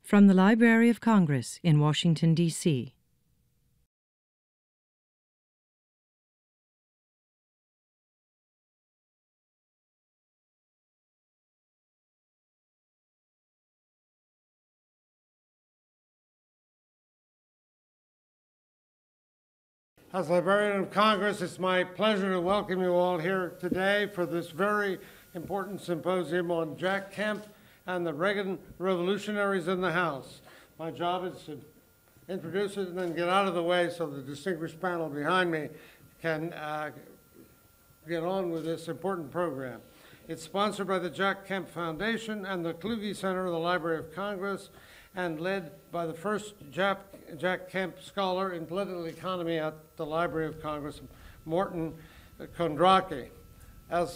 From the Library of Congress in Washington, D.C. As Librarian of Congress, it's my pleasure to welcome you all here today for this very important symposium on Jack Kemp and the Reagan Revolutionaries in the House. My job is to introduce it and then get out of the way so the distinguished panel behind me can get on with this important program. It's sponsored by the Jack Kemp Foundation and the Kluge Center of the Library of Congress, and led by the first Jack Kemp scholar in political economy at the Library of Congress, Morton Kondracke,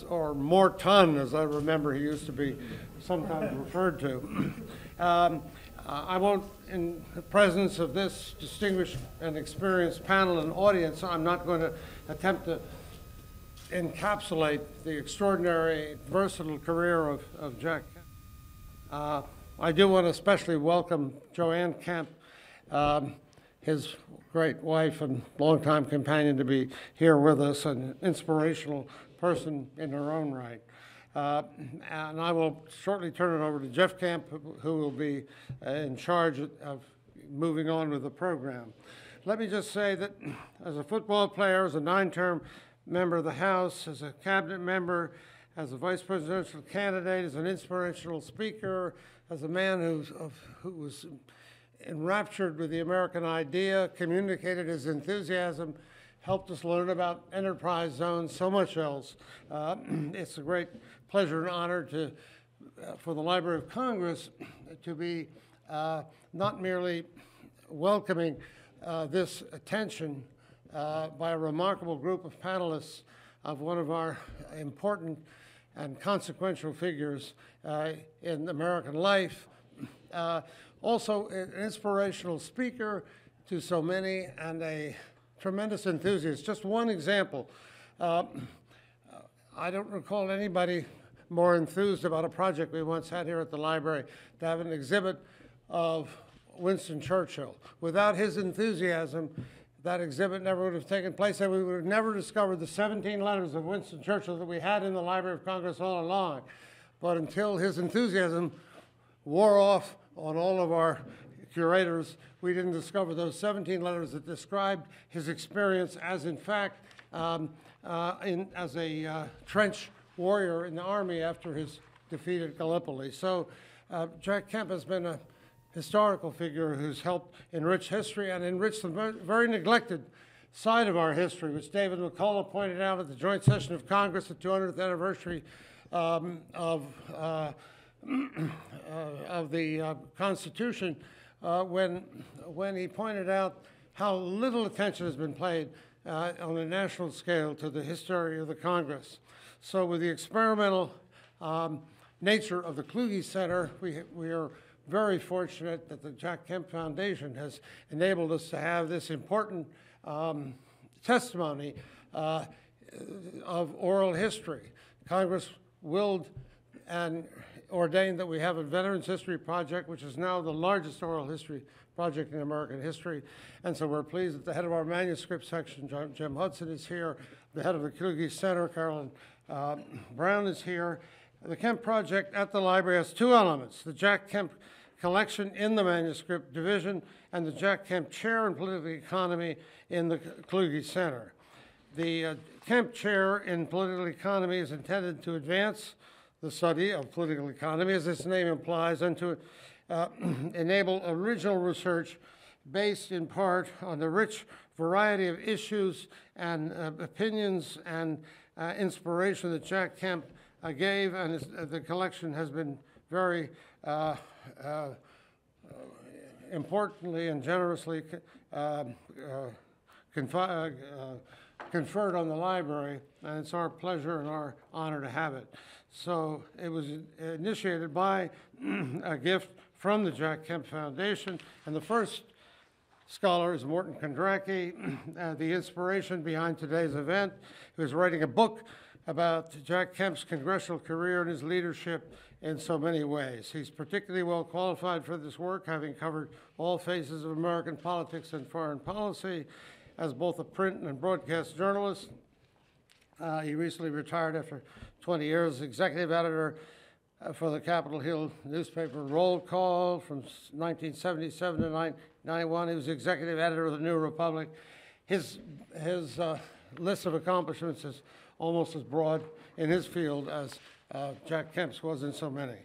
or Morton, as I remember he used to be sometimes referred to. I won't, in the presence of this distinguished and experienced panel and audience, I'm not going to attempt to encapsulate the extraordinary, versatile career of Jack Kemp. I do want to especially welcome Joanne Kemp, his great wife and longtime companion, to be here with us, an inspirational person in her own right. And I will shortly turn it over to Jeff Kemp, who will be in charge of moving on with the program. Let me just say that as a football player, as a 9-term member of the House, as a cabinet member, as a vice presidential candidate, as an inspirational speaker, as a man who was enraptured with the American idea, communicated his enthusiasm, helped us learn about enterprise zones, so much else. It's a great pleasure and honor for the Library of Congress to be not merely welcoming this attention by a remarkable group of panelists of one of our important and consequential figures in American life. Also an inspirational speaker to so many and a tremendous enthusiast. Just one example. I don't recall anybody more enthused about a project we once had here at the library, to have an exhibit of Winston Churchill. Without his enthusiasm, that exhibit never would have taken place, and we would have never discovered the 17 letters of Winston Churchill that we had in the Library of Congress all along. But until his enthusiasm wore off on all of our curators, we didn't discover those 17 letters that described his experience as, in fact, as a trench warrior in the Army after his defeat at Gallipoli. So Jack Kemp has been a historical figure who's helped enrich history and enrich the very neglected side of our history, which David McCullough pointed out at the joint session of Congress, the 200th anniversary of the Constitution, when he pointed out how little attention has been paid on a national scale to the history of the Congress. So with the experimental nature of the Kluge Center, we are very fortunate that the Jack Kemp Foundation has enabled us to have this important testimony of oral history. Congress willed and ordained that we have a Veterans History Project, which is now the largest oral history project in American history. And so we're pleased that the head of our manuscript section, Jim Hudson, is here. The head of the Kluge Center, Carolyn Brown, is here. The Kemp Project at the library has two elements: the Jack Kemp collection in the manuscript division and the Jack Kemp Chair in Political Economy in the Kluge Center. The Kemp Chair in Political Economy is intended to advance the study of political economy, as its name implies, and to enable original research based in part on the rich variety of issues and opinions and inspiration that Jack Kemp gave, and the collection has been very importantly and generously conferred on the library, and it's our pleasure and our honor to have it. So it was initiated by a gift from the Jack Kemp Foundation, and the first scholar is Morton Kondracke, the inspiration behind today's event. He was writing a book about Jack Kemp's congressional career and his leadership in so many ways. He's particularly well qualified for this work, having covered all phases of American politics and foreign policy as both a print and broadcast journalist. He recently retired after 20 years as executive editor for the Capitol Hill newspaper Roll Call from 1977 to 1991. He was executive editor of the New Republic. His list of accomplishments is almost as broad in his field as Jack Kemp's was in so many.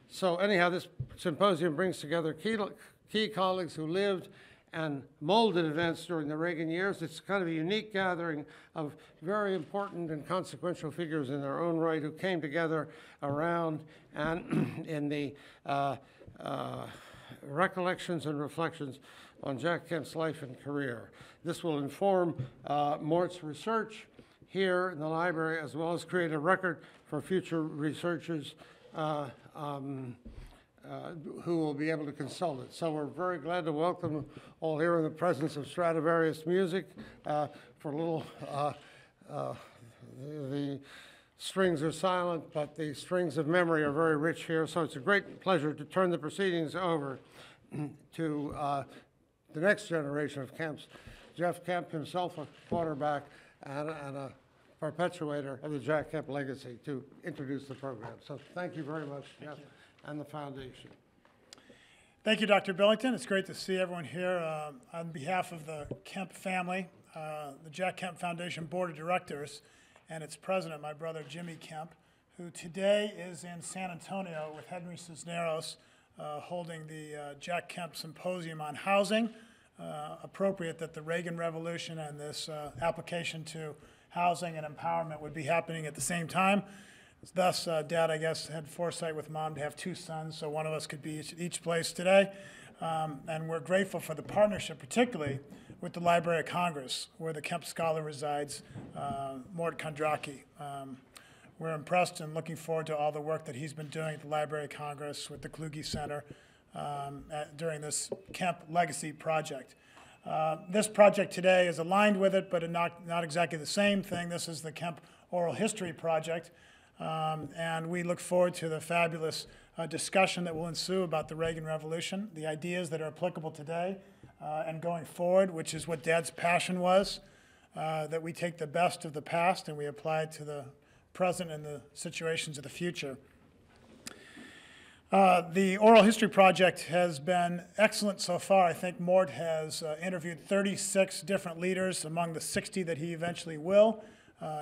So anyhow, this symposium brings together key colleagues who lived and molded events during the Reagan years. It's kind of a unique gathering of very important and consequential figures in their own right who came together around and in the recollections and reflections on Jack Kemp's life and career. This will inform Mort's research here in the library, as well as create a record for future researchers who will be able to consult it. So we're very glad to welcome all here in the presence of Stradivarius music. For a little, the strings are silent, but the strings of memory are very rich here. So it's a great pleasure to turn the proceedings over to the next generation of Kemps. Jeff Kemp, himself a quarterback and a perpetuator of the Jack Kemp legacy, to introduce the program. So thank you very much, Jeff, and the foundation. Thank you, Dr. Billington. It's great to see everyone here. On behalf of the Kemp family, the Jack Kemp Foundation Board of Directors, and its president, my brother Jimmy Kemp, who today is in San Antonio with Henry Cisneros holding the Jack Kemp Symposium on Housing. Appropriate that the Reagan Revolution and this application to housing and empowerment would be happening at the same time. Thus, Dad, I guess, had foresight with Mom to have two sons, so one of us could be each place today. And we're grateful for the partnership, particularly with the Library of Congress, where the Kemp scholar resides, Morton Kondracke. We're impressed and looking forward to all the work that he's been doing at the Library of Congress with the Kluge Center during this Kemp Legacy Project. This project today is aligned with it, but not exactly the same thing. This is the Kemp Oral History Project, and we look forward to the fabulous discussion that will ensue about the Reagan Revolution, the ideas that are applicable today and going forward, which is what Dad's passion was, that we take the best of the past and we apply it to the present and the situations of the future. The Oral History Project has been excellent so far. I think Mort has interviewed 36 different leaders among the 60 that he eventually will.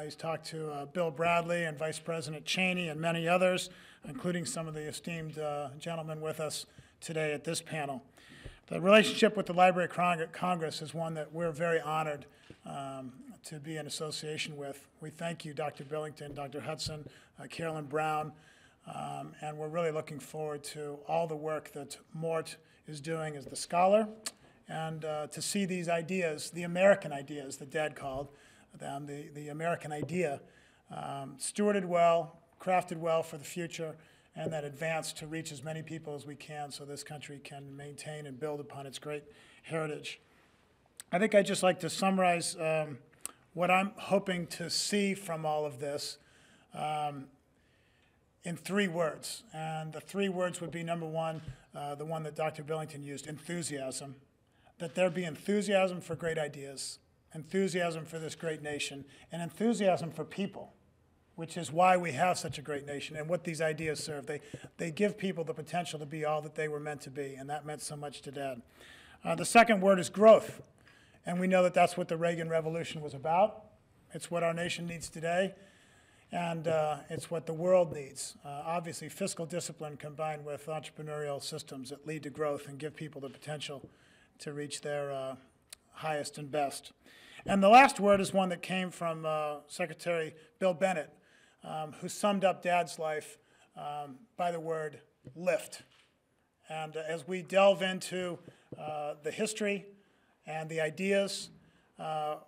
He's talked to Bill Bradley and Vice President Cheney and many others, including some of the esteemed gentlemen with us today at this panel. The relationship with the Library of Congress is one that we're very honored to be in association with. We thank you, Dr. Billington, Dr. Hudson, Carolyn Brown, and we're really looking forward to all the work that Mort is doing as the scholar, and to see these ideas, the American ideas that Dad called them, the American idea, stewarded well, crafted well for the future, and that advanced to reach as many people as we can so this country can maintain and build upon its great heritage. I think I'd just like to summarize what I'm hoping to see from all of this in 3 words. And the 3 words would be, number one, the one that Dr. Billington used, enthusiasm. That there be enthusiasm for great ideas, enthusiasm for this great nation, and enthusiasm for people, which is why we have such a great nation and what these ideas serve. They give people the potential to be all that they were meant to be, and that meant so much to Dad. The second word is growth, and we know that that's what the Reagan Revolution was about. It's what our nation needs today, and it's what the world needs. Obviously, fiscal discipline combined with entrepreneurial systems that lead to growth and give people the potential to reach their highest and best. And the last word is one that came from Secretary Bill Bennett, who summed up Dad's life by the word lift. And as we delve into the history and the ideas,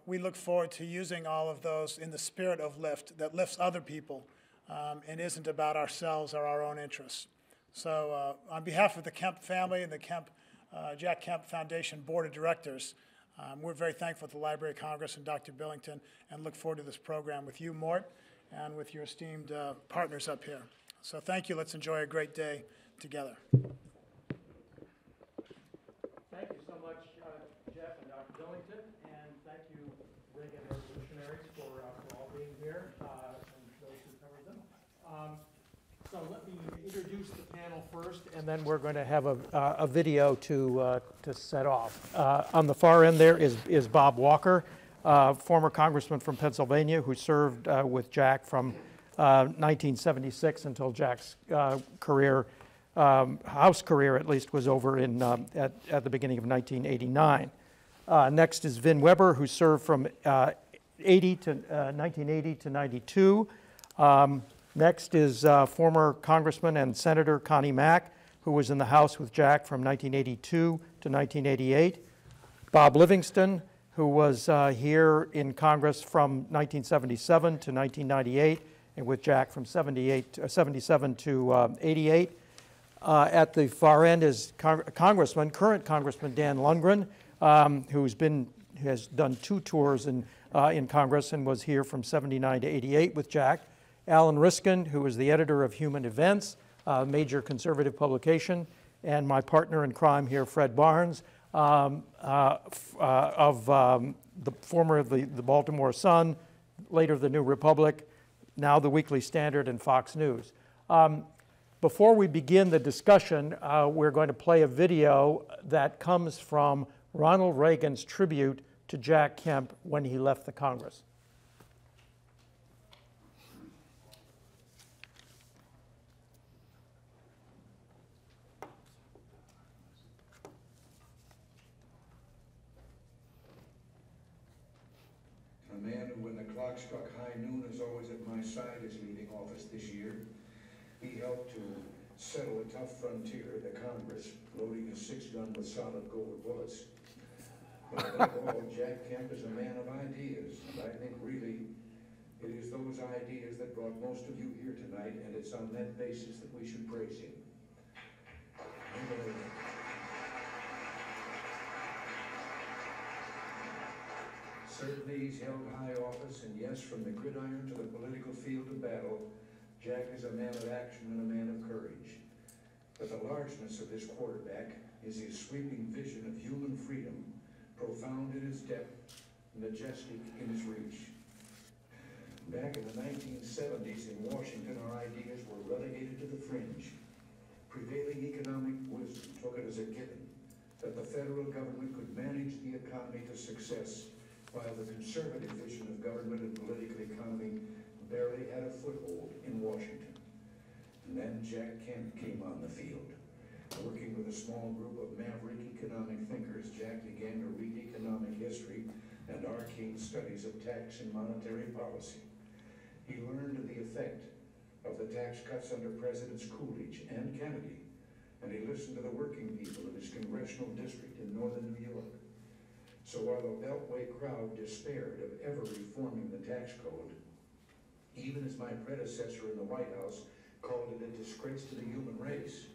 we look forward to using all of those in the spirit of lift, that lifts other people and isn't about ourselves or our own interests. So on behalf of the Kemp family and the Jack Kemp Foundation Board of Directors, we're very thankful to the Library of Congress and Dr. Billington, and look forward to this program with you, Mort, and with your esteemed partners up here. So thank you. Let's enjoy a great day together. Thank you so much, Jeff and Dr. Billington, and thank you, Reagan Revolutionaries, for all being here, and those who covered them. So let me introduce the panel first, and then we're going to have a video to set off. On the far end there is Bob Walker, former congressman from Pennsylvania, who served with Jack from 1976 until Jack's career, House career at least, was over in at the beginning of 1989. Next is Vin Weber, who served from 1980 to 92. Next is former Congressman and Senator Connie Mack, who was in the House with Jack from 1982 to 1988. Bob Livingston, who was here in Congress from 1977 to 1998, and with Jack from 77 to 88. At the far end is current Congressman Dan Lungren, who has done 2 tours in Congress and was here from 79 to 88 with Jack. Allan Ryskind, who is the editor of Human Events, a major conservative publication, and my partner in crime here, Fred Barnes, the former of the Baltimore Sun, later the New Republic, now the Weekly Standard and Fox News. Before we begin the discussion, we're going to play a video that comes from Ronald Reagan's tribute to Jack Kemp when he left the Congress. A man who, when the clock struck high noon, is always at my side, is leaving office this year. He helped to settle a tough frontier at the Congress, loading a 6-gun with solid gold bullets. But above all, Jack Kemp is a man of ideas, and I think really it is those ideas that brought most of you here tonight, and it's on that basis that we should praise him. Certainly he's held high office, and yes, from the gridiron to the political field of battle, Jack is a man of action and a man of courage. But the largeness of this quarterback is his sweeping vision of human freedom, profound in its depth, majestic in its reach. Back in the 1970s in Washington, our ideas were relegated to the fringe. Prevailing economic wisdom took it as a given that the federal government could manage the economy to success, while the conservative vision of government and political economy barely had a foothold in Washington. And then Jack Kemp came on the field. Working with a small group of maverick economic thinkers, Jack began to read economic history and arcane studies of tax and monetary policy. He learned of the effect of the tax cuts under Presidents Coolidge and Kennedy, and he listened to the working people in his congressional district in northern New York. So while the Beltway crowd despaired of ever reforming the tax code, even as my predecessor in the White House called it a disgrace to the human race,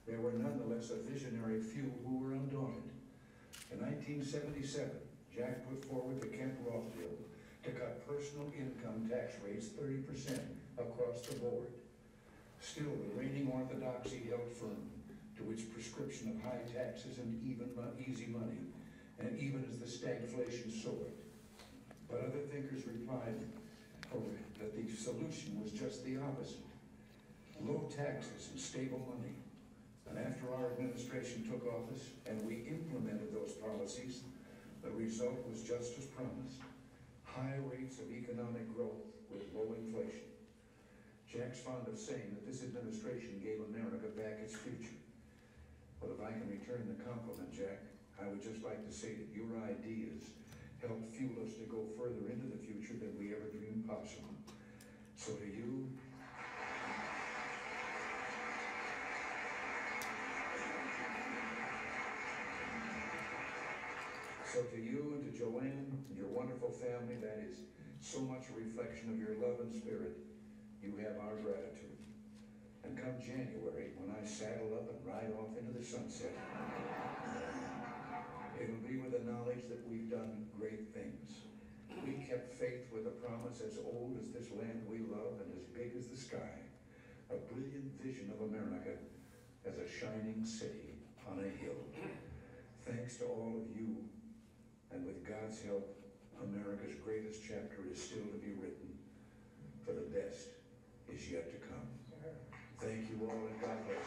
there were nonetheless a visionary few who were undaunted. In 1977, Jack put forward the Kemp Law Bill to cut personal income tax rates 30% across the board. Still, the reigning orthodoxy held firm to its prescription of high taxes and easy money, and even as the stagflation soared. But other thinkers replied that the solution was just the opposite. Low taxes and stable money. And after our administration took office and we implemented those policies, the result was just as promised. High rates of economic growth with low inflation. Jack's fond of saying that this administration gave America back its future. Well, if I can return the compliment, Jack, I would just like to say that your ideas helped fuel us to go further into the future than we ever dreamed possible. So to you, and to Joanne and your wonderful family, that is so much a reflection of your love and spirit. You have our gratitude. And come January, when I saddle up and ride off into the sunset, it'll be with the knowledge that we've done great things. We kept faith with a promise as old as this land we love and as big as the sky. a brilliant vision of America as a shining city on a hill. Thanks to all of you, and with God's help, America's greatest chapter is still to be written, for the best is yet to come. Thank you all, and God bless you.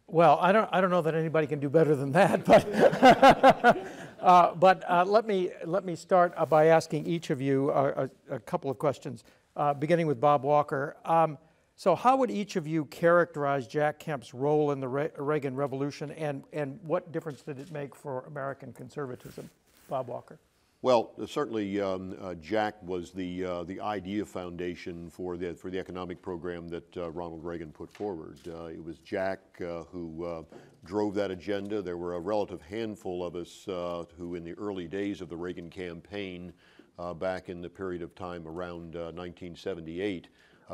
Well, I don't know that anybody can do better than that, but let me start by asking each of you a couple of questions, beginning with Bob Walker. So, how would each of you characterize Jack Kemp's role in the Reagan Revolution, and what difference did it make for American conservatism? Bob Walker. Well, certainly Jack was the idea foundation for the economic program that Ronald Reagan put forward. It was Jack who drove that agenda. There were a relative handful of us who, in the early days of the Reagan campaign, back in the period of time around 1978,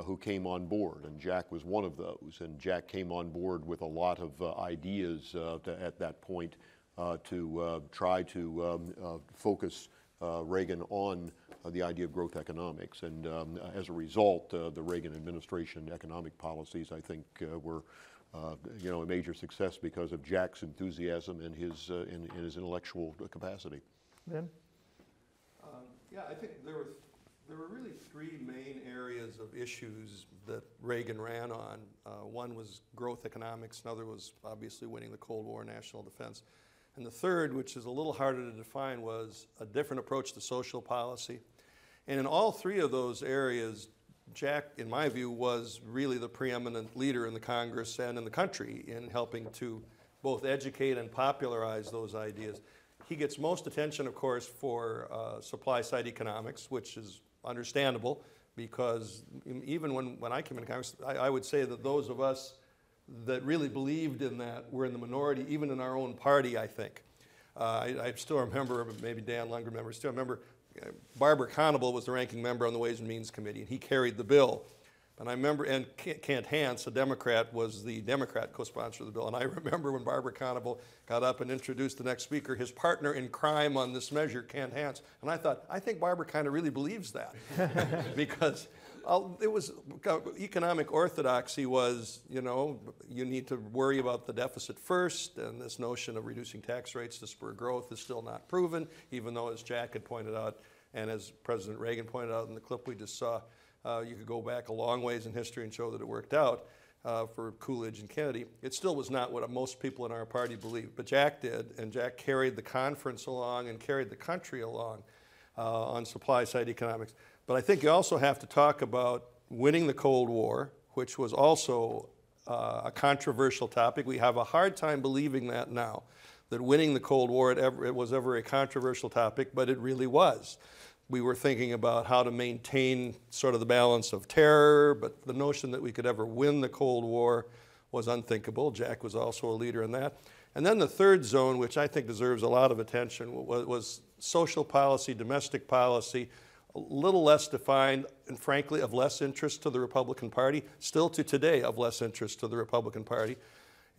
who came on board, and Jack was one of those. And Jack came on board with a lot of ideas at that point to try to focus Reagan on the idea of growth economics. And as a result, the Reagan administration economic policies, I think, were a major success because of Jack's enthusiasm and his intellectual capacity. Vin? Yeah, I think there were really three main areas of issues that Reagan ran on. One was growth economics, another was obviously winning the Cold War, national defense. And the third, which is a little harder to define, was a different approach to social policy. And in all three of those areas, Jack, in my view, was really the preeminent leader in the Congress and in the country in helping to both educate and popularize those ideas. He gets most attention, of course, for supply-side economics, which is understandable, because even when I came into Congress, I would say that those of us that really believed in that were in the minority, even in our own party, I think. I still remember, maybe Dan Lungren remembers, still remember Barbara Conable was the ranking member on the Ways and Means Committee, and he carried the bill. And I remember, and Kent Hance, a Democrat, was the Democrat co-sponsor of the bill. And I remember when Barbara Conable got up and introduced the next speaker, his partner in crime on this measure, Kent Hance. And I thought, I think Barbara kind of really believes that. Because it was, economic orthodoxy was, you need to worry about the deficit first, and this notion of reducing tax rates to spur growth is still not proven, even though, as Jack had pointed out, and as President Reagan pointed out in the clip we just saw, you could go back a long ways in history and show that it worked out for Coolidge and Kennedy. It still was not what most people in our party believed, but Jack did, and Jack carried the conference along and carried the country along on supply-side economics. But I think you also have to talk about winning the Cold War, which was also a controversial topic. We have a hard time believing that now, that winning the Cold War it was ever a controversial topic, but it really was. We were thinking about how to maintain sort of the balance of terror, but the notion that we could ever win the Cold War was unthinkable. Jack was also a leader in that. And then the third zone, which I think deserves a lot of attention, was social policy, domestic policy, a little less defined and frankly of less interest to the Republican Party, still to today of less interest to the Republican Party,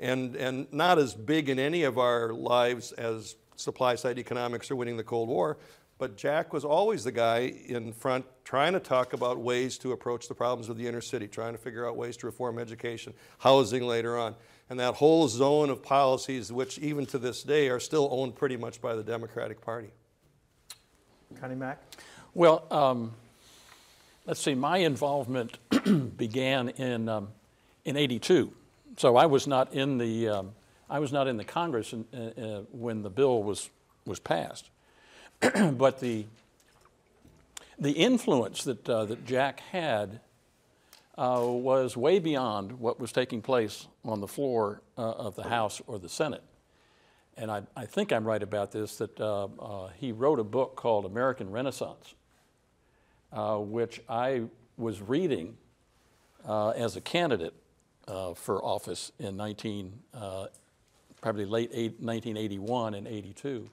and not as big in any of our lives as supply-side economics or winning the Cold War. But Jack was always the guy in front trying to talk about ways to approach the problems of the inner city, trying to figure out ways to reform education, housing later on. And that whole zone of policies, which even to this day are still owned pretty much by the Democratic Party. Connie Mack? Well, let's see, my involvement began in '82. So I was not in the Congress when the bill was passed. But the influence that Jack had was way beyond what was taking place on the floor of the House or the Senate. And I think I'm right about this, that he wrote a book called American Renaissance, which I was reading as a candidate for office in probably late 1981 and 82.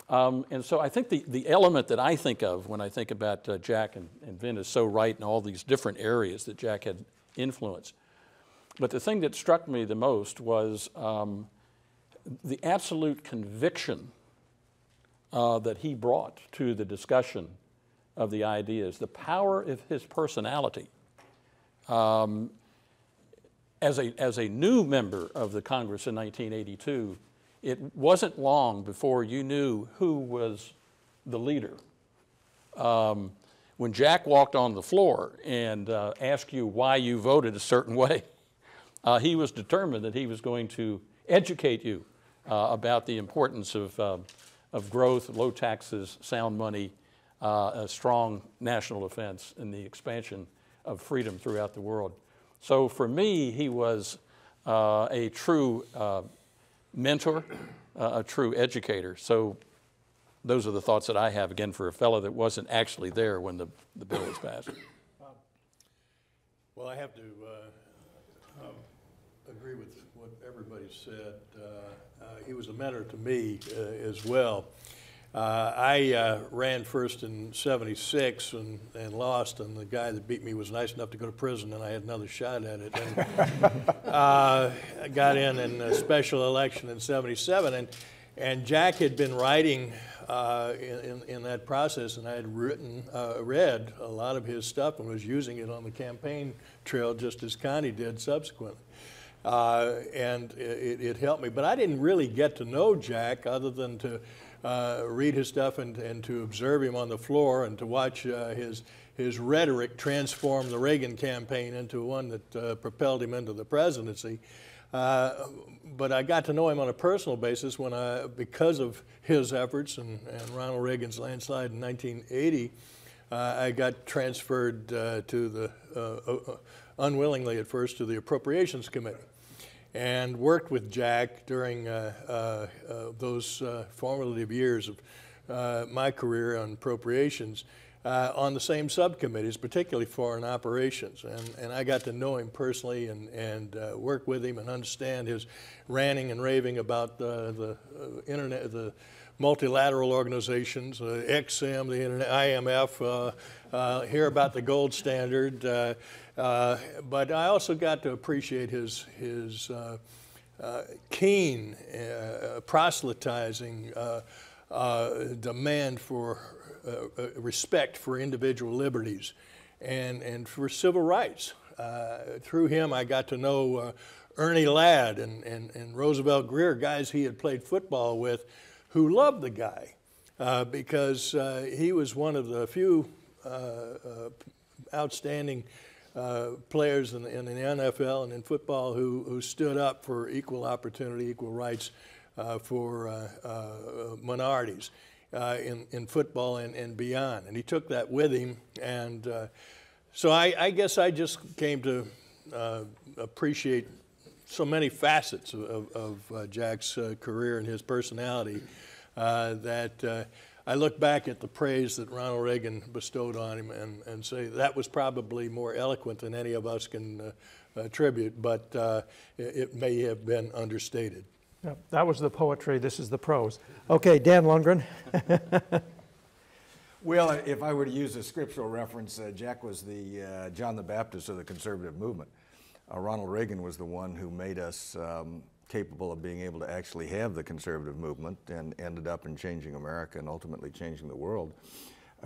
And so I think the element that I think of when I think about Jack, and Vin is so right in all these different areas that Jack had influence. But the thing that struck me the most was the absolute conviction that he brought to the discussion of the ideas, the power of his personality. As a new member of the Congress in 1982, it wasn't long before you knew who was the leader. When Jack walked on the floor and asked you why you voted a certain way, he was determined that he was going to educate you about the importance of growth, low taxes, sound money, a strong national defense, and the expansion of freedom throughout the world. So for me, he was a true mentor, a true educator. So those are the thoughts that I have, again, for a fellow that wasn't actually there when the bill was passed. Well, I have to agree with what everybody said. He was a mentor to me as well. I ran first in '76 and lost, and the guy that beat me was nice enough to go to prison, and I had another shot at it. And I got in a special election in '77, and Jack had been writing in that process, and I had read a lot of his stuff and was using it on the campaign trail just as Connie did subsequently. And it helped me. But I didn't really get to know Jack other than to read his stuff and to observe him on the floor and to watch his rhetoric transform the Reagan campaign into one that propelled him into the presidency. But I got to know him on a personal basis because of his efforts and Ronald Reagan's landslide in 1980, I got transferred unwillingly at first, to the Appropriations Committee, and worked with Jack during those formative years of my career on appropriations on the same subcommittees, particularly foreign operations. And I got to know him personally and work with him and understand his ranting and raving about the internet, the multilateral organizations, XM, the internet, IMF, hear about the gold standard. But I also got to appreciate his keen proselytizing demand for respect for individual liberties and for civil rights. Through him, I got to know Ernie Ladd and Roosevelt Greer, guys he had played football with, who loved the guy because he was one of the few outstanding players in the NFL and in football who stood up for equal opportunity, equal rights for minorities in football and beyond. And he took that with him. And so I guess I just came to appreciate so many facets of Jack's career and his personality that I look back at the praise that Ronald Reagan bestowed on him and say that was probably more eloquent than any of us can attribute, but it may have been understated. Yeah, that was the poetry. This is the prose. Okay, Dan Lungren. Well, if I were to use a scriptural reference, Jack was the John the Baptist of the conservative movement. Ronald Reagan was the one who made us capable of being able to actually have the conservative movement and ended up in changing America and ultimately changing the world.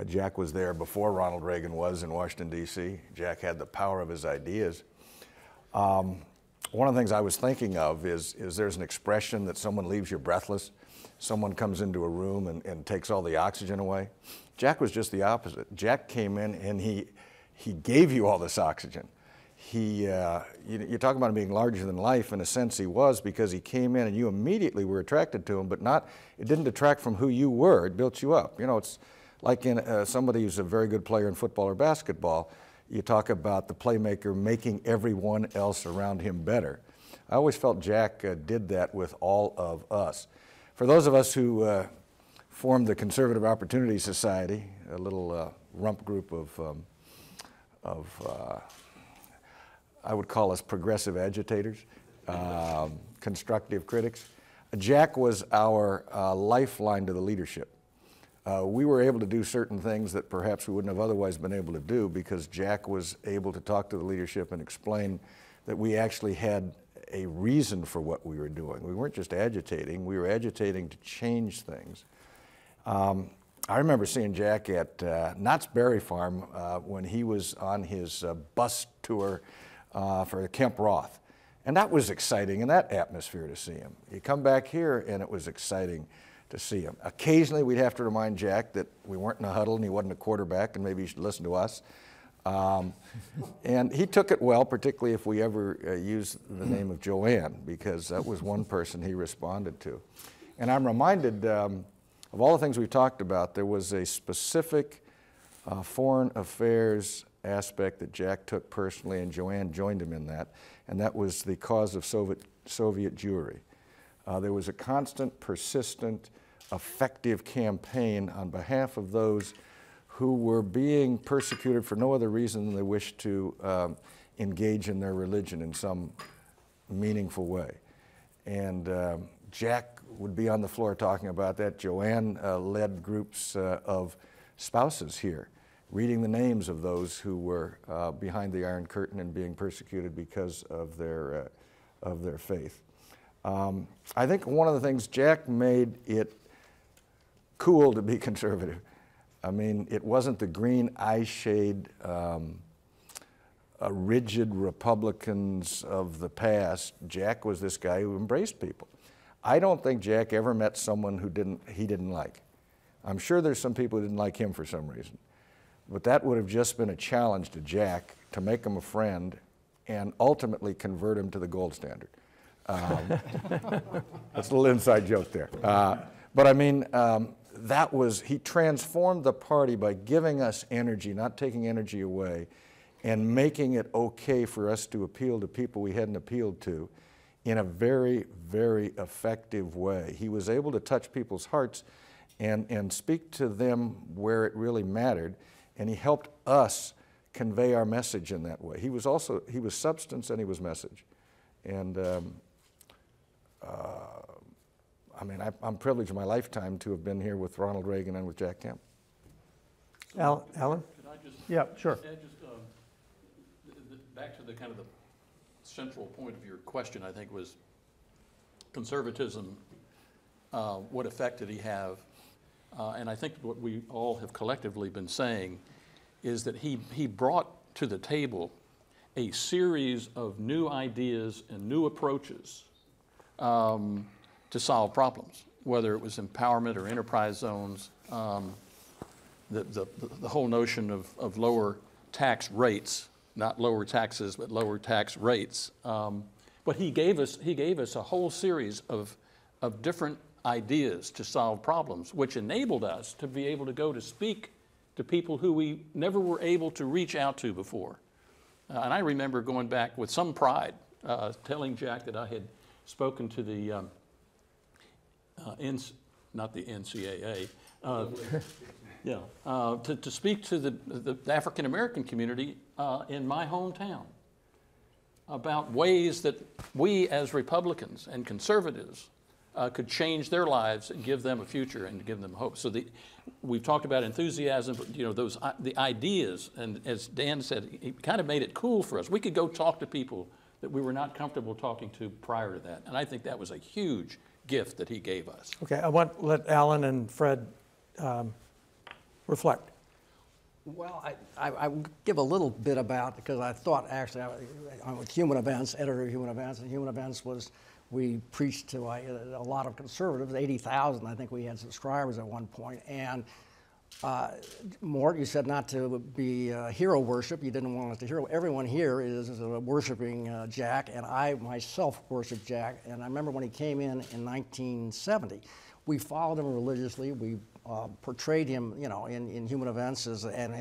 Jack was there before Ronald Reagan was in Washington, D.C. Jack had the power of his ideas. One of the things I was thinking of is there's an expression that someone leaves you breathless. Someone comes into a room and takes all the oxygen away. Jack was just the opposite. Jack came in and he gave you all this oxygen. You talk about him being larger than life. In a sense he was, because he came in and you immediately were attracted to him, but it didn't detract from who you were. It built you up. You know, it's like in somebody who's a very good player in football or basketball. You talk about the playmaker making everyone else around him better. I always felt Jack did that with all of us. For those of us who formed the Conservative Opportunity Society, a little rump group of I would call us progressive agitators, constructive critics. Jack was our lifeline to the leadership. We were able to do certain things that perhaps we wouldn't have otherwise been able to do because Jack was able to talk to the leadership and explain that we actually had a reason for what we were doing. We weren't just agitating, we were agitating to change things. I remember seeing Jack at Knott's Berry Farm when he was on his bus tour for Kemp Roth. And that was exciting in that atmosphere to see him. You come back here and it was exciting to see him. Occasionally we'd have to remind Jack that we weren't in a huddle and he wasn't a quarterback and maybe he should listen to us. And he took it well, particularly if we ever used the name of Joanne, because that was one person he responded to. And I'm reminded of all the things we talked about, there was a specific foreign affairs aspect that Jack took personally, and Joanne joined him in that, and that was the cause of Soviet Jewry. There was a constant, persistent, effective campaign on behalf of those who were being persecuted for no other reason than they wished to engage in their religion in some meaningful way. And Jack would be on the floor talking about that. Joanne led groups of spouses here, reading the names of those who were behind the Iron Curtain and being persecuted because of their faith. I think one of the things, Jack made it cool to be conservative. I mean, it wasn't the green eye shade, rigid Republicans of the past. Jack was this guy who embraced people. I don't think Jack ever met someone who he didn't like. I'm sure there's some people who didn't like him for some reason. But that would have just been a challenge to Jack to make him a friend and ultimately convert him to the gold standard. That's a little inside joke there. But I mean, he transformed the party by giving us energy, not taking energy away, and making it okay for us to appeal to people we hadn't appealed to in a very, very effective way. He was able to touch people's hearts and speak to them where it really mattered, and he helped us convey our message in that way. He was substance and he was message. And I mean, I'm privileged in my lifetime to have been here with Ronald Reagan and with Jack Kemp. Alan? Could I just Yeah, sure. add back to the kind of the central point of your question, I think, was conservatism, what effect did he have? And I think what we all have collectively been saying is that he brought to the table a series of new ideas and new approaches to solve problems, whether it was empowerment or enterprise zones, the whole notion of lower tax rates, not lower taxes, but lower tax rates. But he gave us a whole series of different ideas to solve problems, which enabled us to be able to go to speak to people who we never were able to reach out to before. And I remember going back with some pride, telling Jack that I had spoken to the, not the NCAA, to speak to the African American community in my hometown about ways that we as Republicans and conservatives could change their lives and give them a future and give them hope. So we've talked about enthusiasm, but the ideas, and as Dan said, he kind of made it cool for us. We could go talk to people that we were not comfortable talking to prior to that, and I think that was a huge gift that he gave us. Okay, I want to let Alan and Fred reflect. Well, I give a little bit about, because I thought actually, I'm with Human Events, editor of Human Events, and Human Events was, we preached to a lot of conservatives, 80,000 I think we had subscribers at one point, and Mort, you said not to be hero worship, you didn't want us to hero. Everyone here is worshiping Jack, and I myself worship Jack, and I remember when he came in 1970, we followed him religiously, we portrayed him, in Human Events as again,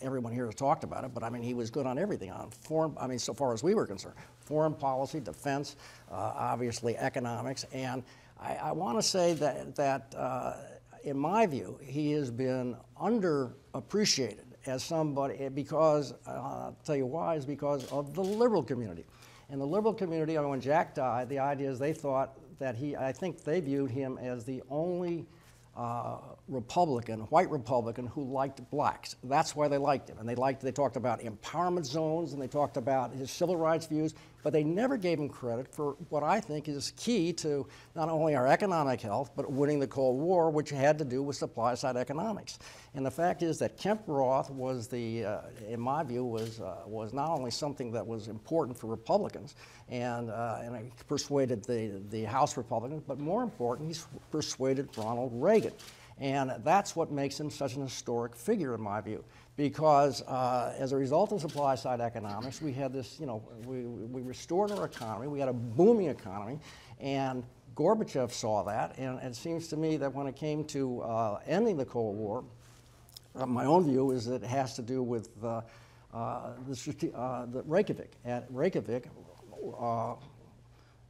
everyone here has talked about it, but I mean, he was good on everything, on foreign, I mean, so far as we were concerned, foreign policy, defense, obviously economics, and I want to say that in my view, he has been underappreciated as somebody, because, I'll tell you why, is because of the liberal community. In the liberal community, I mean, when Jack died, the idea is they thought that I think they viewed him as the only Republican, white Republican, who liked blacks. That's why they liked him. And they talked about empowerment zones, and they talked about his civil rights views, but they never gave him credit for what I think is key to not only our economic health, but winning the Cold War, which had to do with supply-side economics. And the fact is that Kemp-Roth was in my view, was not only something that was important for Republicans, and he persuaded the House Republicans, but more important, he persuaded Ronald Reagan. And that's what makes him such an historic figure in my view. Because as a result of supply-side economics, we had this, we restored our economy, we had a booming economy, and Gorbachev saw that, and it seems to me that when it came to ending the Cold War, my own view is that it has to do with the Reykjavik. At Reykjavik,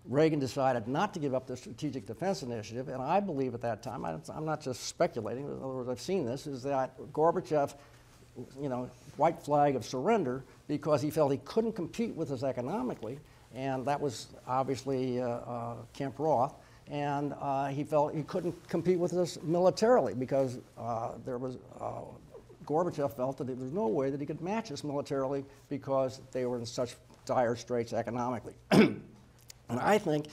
Reagan decided not to give up the Strategic Defense Initiative, and I believe at that time, I'm not just speculating, in other words, I've seen this, is that Gorbachev, white flag of surrender, because he felt he couldn't compete with us economically, and that was obviously Kemp-Roth, and he felt he couldn't compete with us militarily because Gorbachev felt that there was no way that he could match us militarily because they were in such dire straits economically. And I think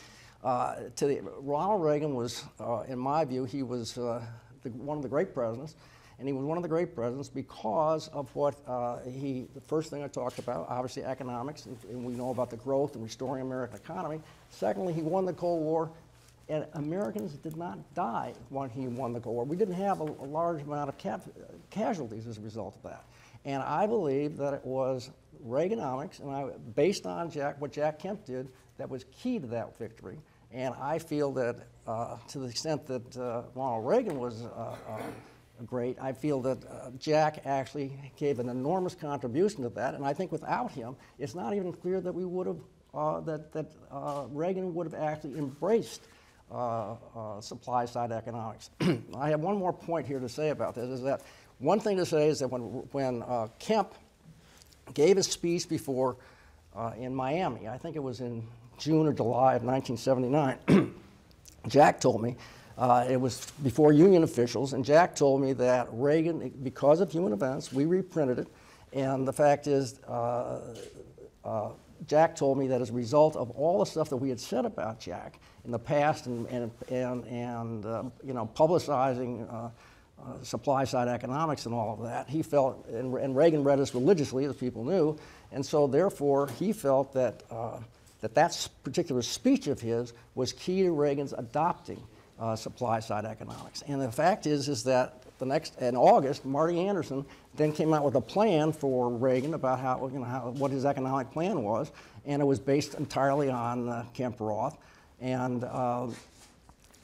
Ronald Reagan was, in my view, he was one of the great presidents, and he was one of the great presidents because of what the first thing I talked about, obviously economics, and we know about the growth and restoring American economy. Secondly, he won the Cold War, and Americans did not die when he won the Cold War. We didn't have a large amount of casualties as a result of that. And I believe that it was Reaganomics, and based on what Jack Kemp did, that was key to that victory. And I feel that to the extent that Ronald Reagan was great, I feel that Jack actually gave an enormous contribution to that. And I think without him, it's not even clear that we would have, that Reagan would have actually embraced supply-side economics. I have one more point here to say about this, is that one thing to say is that when Kemp gave his speech before in Miami, I think it was in June or July of 1979, Jack told me, it was before union officials, and Jack told me that Reagan, because of human events, we reprinted it, and the fact is, Jack told me that as a result of all the stuff that we had said about Jack in the past and publicizing supply-side economics and all of that, he felt, and Reagan read us religiously, as people knew, and so therefore he felt that that particular speech of his was key to Reagan's adopting supply-side economics. And the fact is that in August, Marty Anderson then came out with a plan for Reagan about what his economic plan was, and it was based entirely on Kemp-Roth. And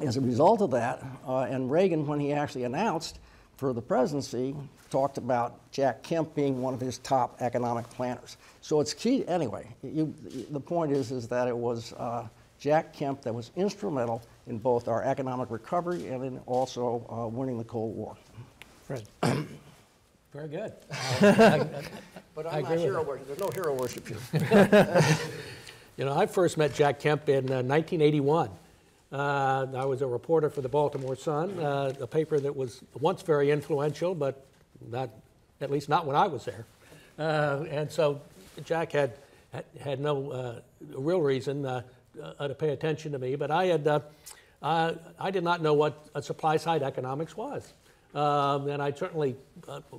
as a result of that, and Reagan, when he actually announced for the presidency, talked about Jack Kemp being one of his top economic planners. So it's key, anyway, the point is that it was Jack Kemp that was instrumental in both our economic recovery and in also winning the Cold War. Fred. Very good. But I'm not hero worship. There's no hero worship here. I first met Jack Kemp in 1981. I was a reporter for the Baltimore Sun, a paper that was once very influential, but at least not when I was there. And so Jack had no real reason to pay attention to me, but I did not know what supply-side economics was. And I certainly,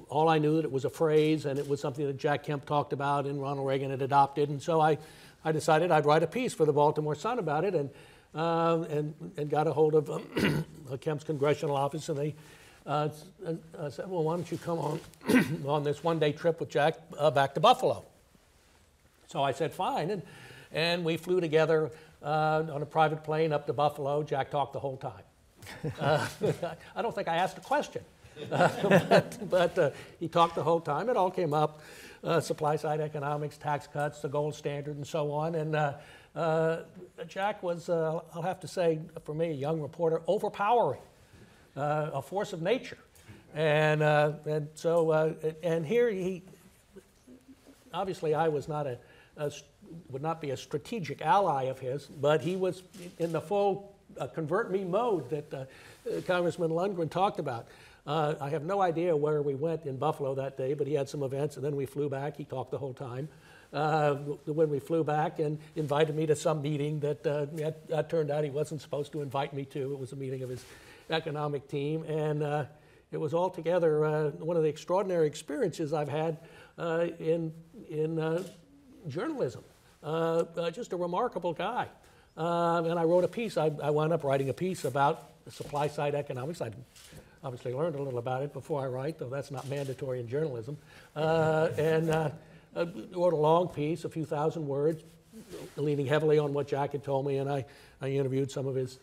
all I knew that it was a phrase, and it was something that Jack Kemp talked about and Ronald Reagan had adopted. And so I decided I'd write a piece for the Baltimore Sun about it, and got a hold of Kemp's congressional office, and they said, well, why don't you come on this one-day trip with Jack back to Buffalo? So I said, fine, and we flew together on a private plane up to Buffalo. Jack talked the whole time. I don't think I asked a question, but he talked the whole time. It all came up, supply-side economics, tax cuts, the gold standard, and so on. And Jack was, I'll have to say, for me, a young reporter, overpowering, a force of nature. And here he, obviously I was not would not be a strategic ally of his, but he was in the full convert me mode that Congressman Lungren talked about. I have no idea where we went in Buffalo that day, but he had some events, and then we flew back. He talked the whole time. When we flew back and invited me to some meeting that turned out he wasn't supposed to invite me to. It was a meeting of his economic team, and it was altogether one of the extraordinary experiences I've had in journalism. Just a remarkable guy. And I wrote a piece. I wound up writing a piece about supply-side economics. I obviously learned a little about it before I write, though that's not mandatory in journalism. I wrote a long piece, a few thousand words, leaning heavily on what Jack had told me, and I interviewed some of his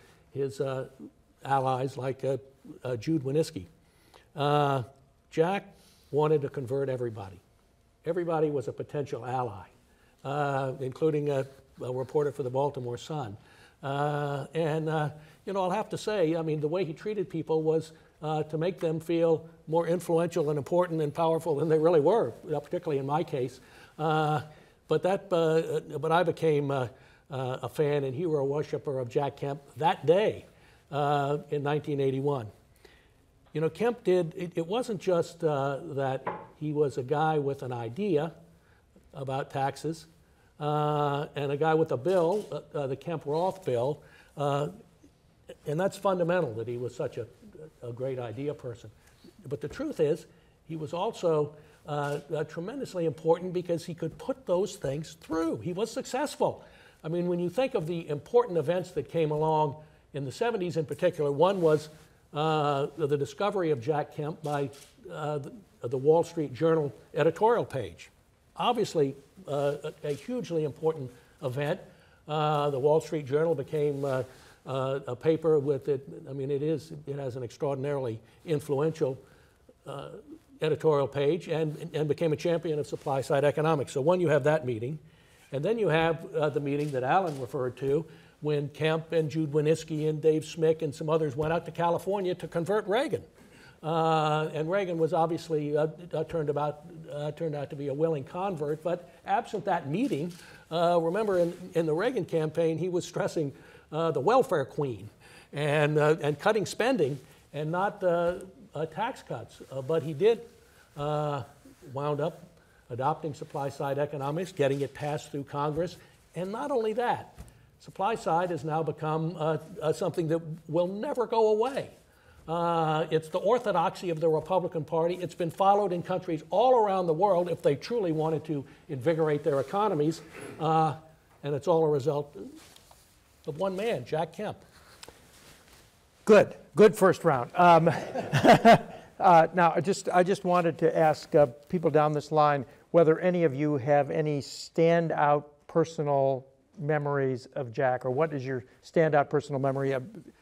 allies like Jude Winniski. Jack wanted to convert everybody. Everybody was a potential ally, including a reporter for the Baltimore Sun. I'll have to say, I mean, the way he treated people was to make them feel more influential and important and powerful than they really were, particularly in my case. But I became a fan and hero worshiper of Jack Kemp that day in 1981. You know, Kemp it wasn't just that he was a guy with an idea about taxes and a guy with a bill, the Kemp-Roth bill, and that's fundamental that he was such a great idea person. But the truth is, he was also tremendously important because he could put those things through. He was successful. I mean, when you think of the important events that came along in the 70s in particular, one was the discovery of Jack Kemp by the Wall Street Journal editorial page. Obviously, a hugely important event. The Wall Street Journal became a paper with it. I mean, it has an extraordinarily influential editorial page and became a champion of supply-side economics. So one, you have that meeting. And then you have the meeting that Allan referred to when Kemp and Jude Winniski and Dave Smick and some others went out to California to convert Reagan. And Reagan was obviously turned out to be a willing convert, but absent that meeting, remember in the Reagan campaign, he was stressing the welfare queen and cutting spending and not tax cuts. But he did wound up adopting supply-side economics, getting it passed through Congress, and not only that, supply side has now become something that will never go away. It's the orthodoxy of the Republican Party. It's been followed in countries all around the world if they truly wanted to invigorate their economies, and it's all a result of one man, Jack Kemp. Good first round. Now, I just wanted to ask people down this line whether any of you have any standout personal memories of Jack, or what is your standout personal memory?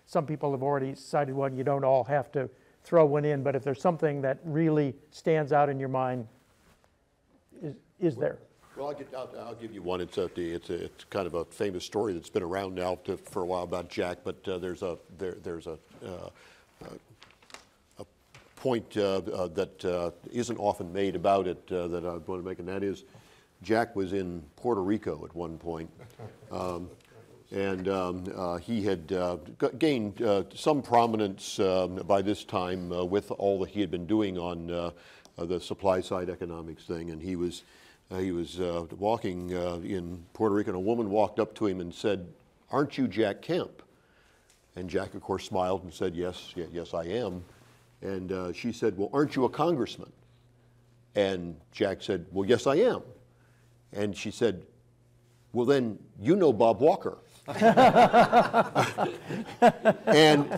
Some people have already cited one. You don't all have to throw one in, but if there's something that really stands out in your mind, is there? Well, I'll give you one. It's kind of a famous story that's been around now for a while about Jack, but there's a point that isn't often made about it that I want to make, and that is Jack was in Puerto Rico at one point, and he had gained some prominence by this time with all that he had been doing on the supply-side economics thing, and he was walking in Puerto Rico, and a woman walked up to him and said, "Aren't you Jack Kemp?" And Jack, of course, smiled and said, yes, I am. And she said, "Well, aren't you a congressman?" And Jack said, "Well, yes, I am." And she said, "Well, then you know Bob Walker." And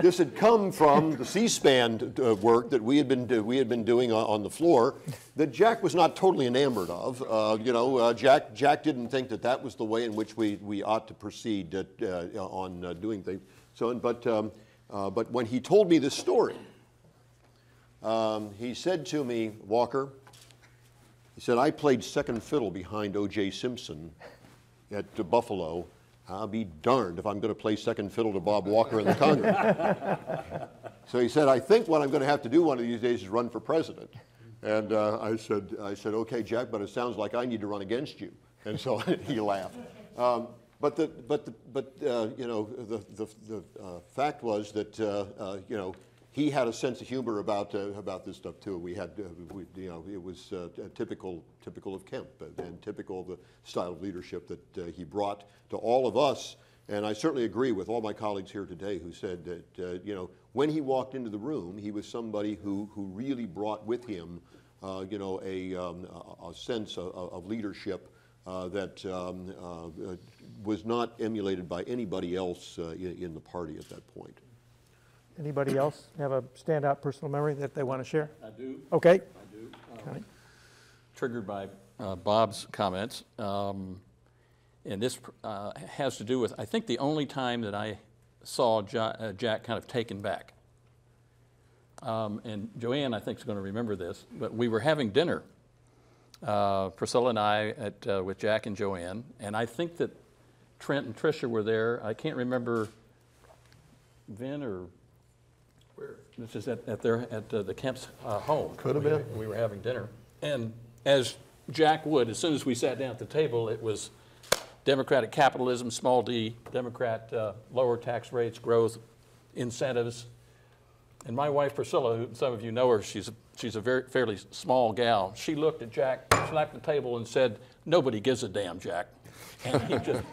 this had come from the C-SPAN work that we had been doing on the floor that Jack was not totally enamored of. Jack didn't think that was the way in which we ought to proceed on doing things. So, but when he told me this story, he said to me, "Walker," he said, "I played second fiddle behind O.J. Simpson at Buffalo. I'll be darned if I'm going to play second fiddle to Bob Walker in the Congress." So he said, "I think what I'm going to have to do one of these days is run for president." And I said, "Okay, Jack, but it sounds like I need to run against you." And so he laughed. you know, the fact was that you know, he had a sense of humor about this stuff too. We had, you know, it was typical of Kemp and typical of the style of leadership that he brought to all of us. And I certainly agree with all my colleagues here today who said that you know, when he walked into the room, he was somebody who really brought with him you know, a sense of leadership that was not emulated by anybody else in the party at that point. Anybody else have a standout personal memory that they want to share? I do. Okay. I do. Triggered by Bob's comments. And this has to do with, I think, the only time that I saw Jack kind of taken back. And Joanne, I think, is going to remember this, but we were having dinner, Priscilla and I, with Jack and Joanne, and I think that Trent and Tricia were there. I can't remember Vin or where. This is at the Kemp's home. Could have been. We were having dinner. And as Jack would, as soon as we sat down at the table, it was democratic capitalism, small d, Democrat lower tax rates, growth, incentives. And my wife Priscilla, who some of you know her, she's a fairly small gal. She looked at Jack, slapped the table, and said, "Nobody gives a damn, Jack." And he just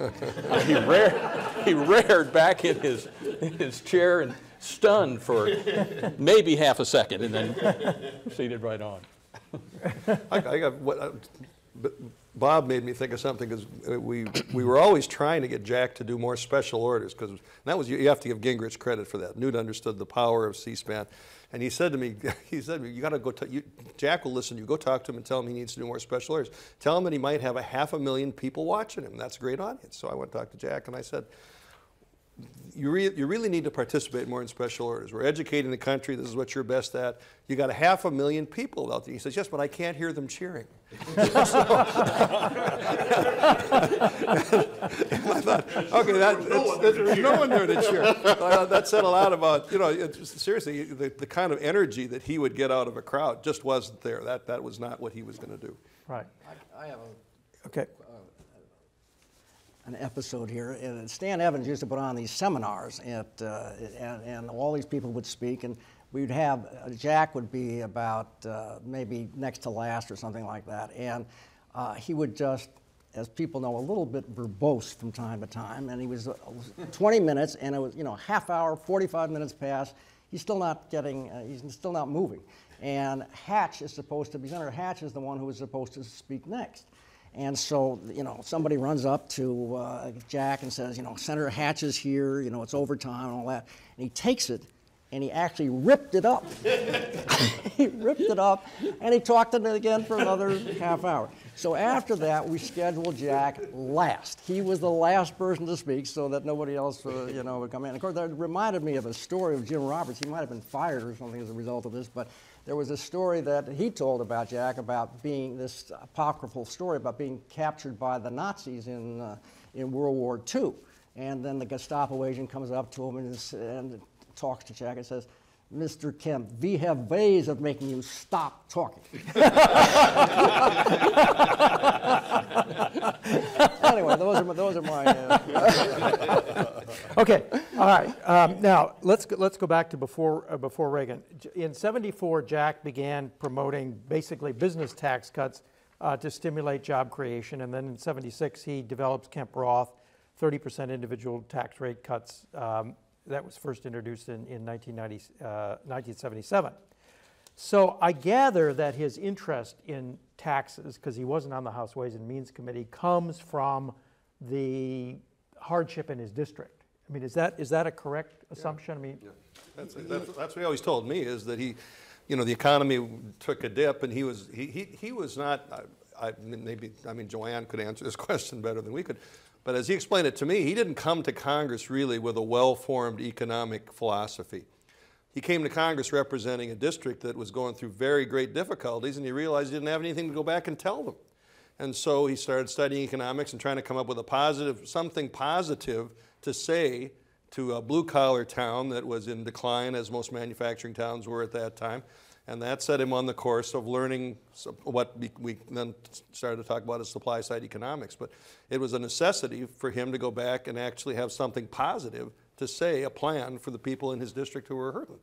he reared back in his chair and stunned for maybe half a second, and then proceeded right on. I got what. Bob made me think of something, because we were always trying to get Jack to do more special orders, because that was, you have to give Gingrich credit for that. Newt understood the power of C-SPAN, and he said to me, you got to go. Jack will listen. You go talk to him and tell him he needs to do more special orders. Tell him that he might have 500,000 people watching him. That's a great audience. So I went to talk to Jack, and I said, you really need to participate more in special orders. We're educating the country. This is what you're best at. You got 500,000 people out there. He says, yes, but I can't hear them cheering. And I thought, okay, there's no one there to cheer. That said a lot about, you know, seriously, the kind of energy that he would get out of a crowd just wasn't there. That was not what he was going to do. Right. I have Okay. an episode here. And Stan Evans used to put on these seminars, and all these people would speak, and we'd have, Jack would be about maybe next to last or something like that, and he would just, as people know, a little bit verbose from time to time, and he was 20 minutes, and it was, you know, half hour, 45 minutes past, he's still not getting, he's still not moving. And Hatch is supposed to be, Senator Hatch is the one who was supposed to speak next. And so, you know, somebody runs up to Jack and says, you know, Senator Hatch is here, you know, it's overtime and all that. And he takes it, and he actually ripped it up. He ripped it up, and he talked it again for another half hour. So after that, we scheduled Jack last. He was the last person to speak so that nobody else, you know, would come in. Of course, that reminded me of a story of Jim Roberts. He might have been fired or something as a result of this, but there was a story that he told about Jack about being, this apocryphal story about being captured by the Nazis in World War II. And then the Gestapo agent comes up to him and talks to Jack and says, "Mr. Kemp, we have ways of making you stop talking." Anyway, those are my. Okay, all right. Now let's go back to before Reagan. In '74, Jack began promoting basically business tax cuts to stimulate job creation, and then in '76 he develops Kemp Roth, 30% individual tax rate cuts. That was first introduced in 1977. So I gather that his interest in taxes, because he wasn't on the House Ways and Means Committee, comes from the hardship in his district. I mean, is that a correct assumption? I mean, yeah. That's what he always told me, is that he, you know, the economy took a dip, and he was not. I mean, Joanne could answer this question better than we could. But as he explained it to me, he didn't come to Congress really with a well-formed economic philosophy. He came to Congress representing a district that was going through very great difficulties, and he realized he didn't have anything to go back and tell them. And so he started studying economics and trying to come up with something positive to say to a blue-collar town that was in decline, as most manufacturing towns were at that time. And that set him on the course of learning what we then started to talk about as supply-side economics. But it was a necessity for him to go back and actually have something positive to say, a plan for the people in his district who were hurting.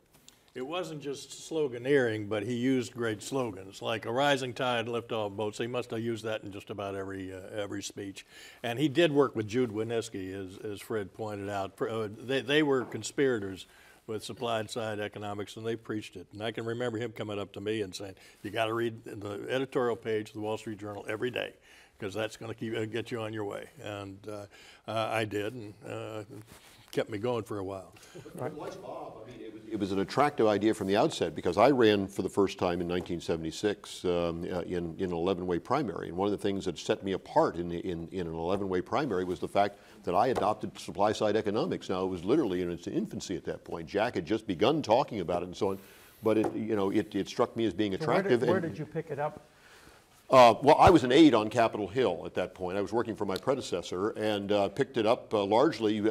It wasn't just sloganeering, but he used great slogans, like a rising tide lift all boats. He must have used that in just about every speech. And he did work with Jude Winniski, as Fred pointed out. They were conspirators with supply-side economics, and they preached it. And I can remember him coming up to me and saying, you got to read the editorial page of the Wall Street Journal every day, because that's going to get you on your way. And I did, and kept me going for a while. Like Bob, I mean, it was an attractive idea from the outset, because I ran for the first time in 1976 in an 11-way primary. And one of the things that set me apart in an 11-way primary was the fact that I adopted supply-side economics. Now, it was literally in its infancy at that point. Jack had just begun talking about it and so on, but it struck me as being attractive. Where did you pick it up? Well, I was an aide on Capitol Hill at that point. I was working for my predecessor, and picked it up largely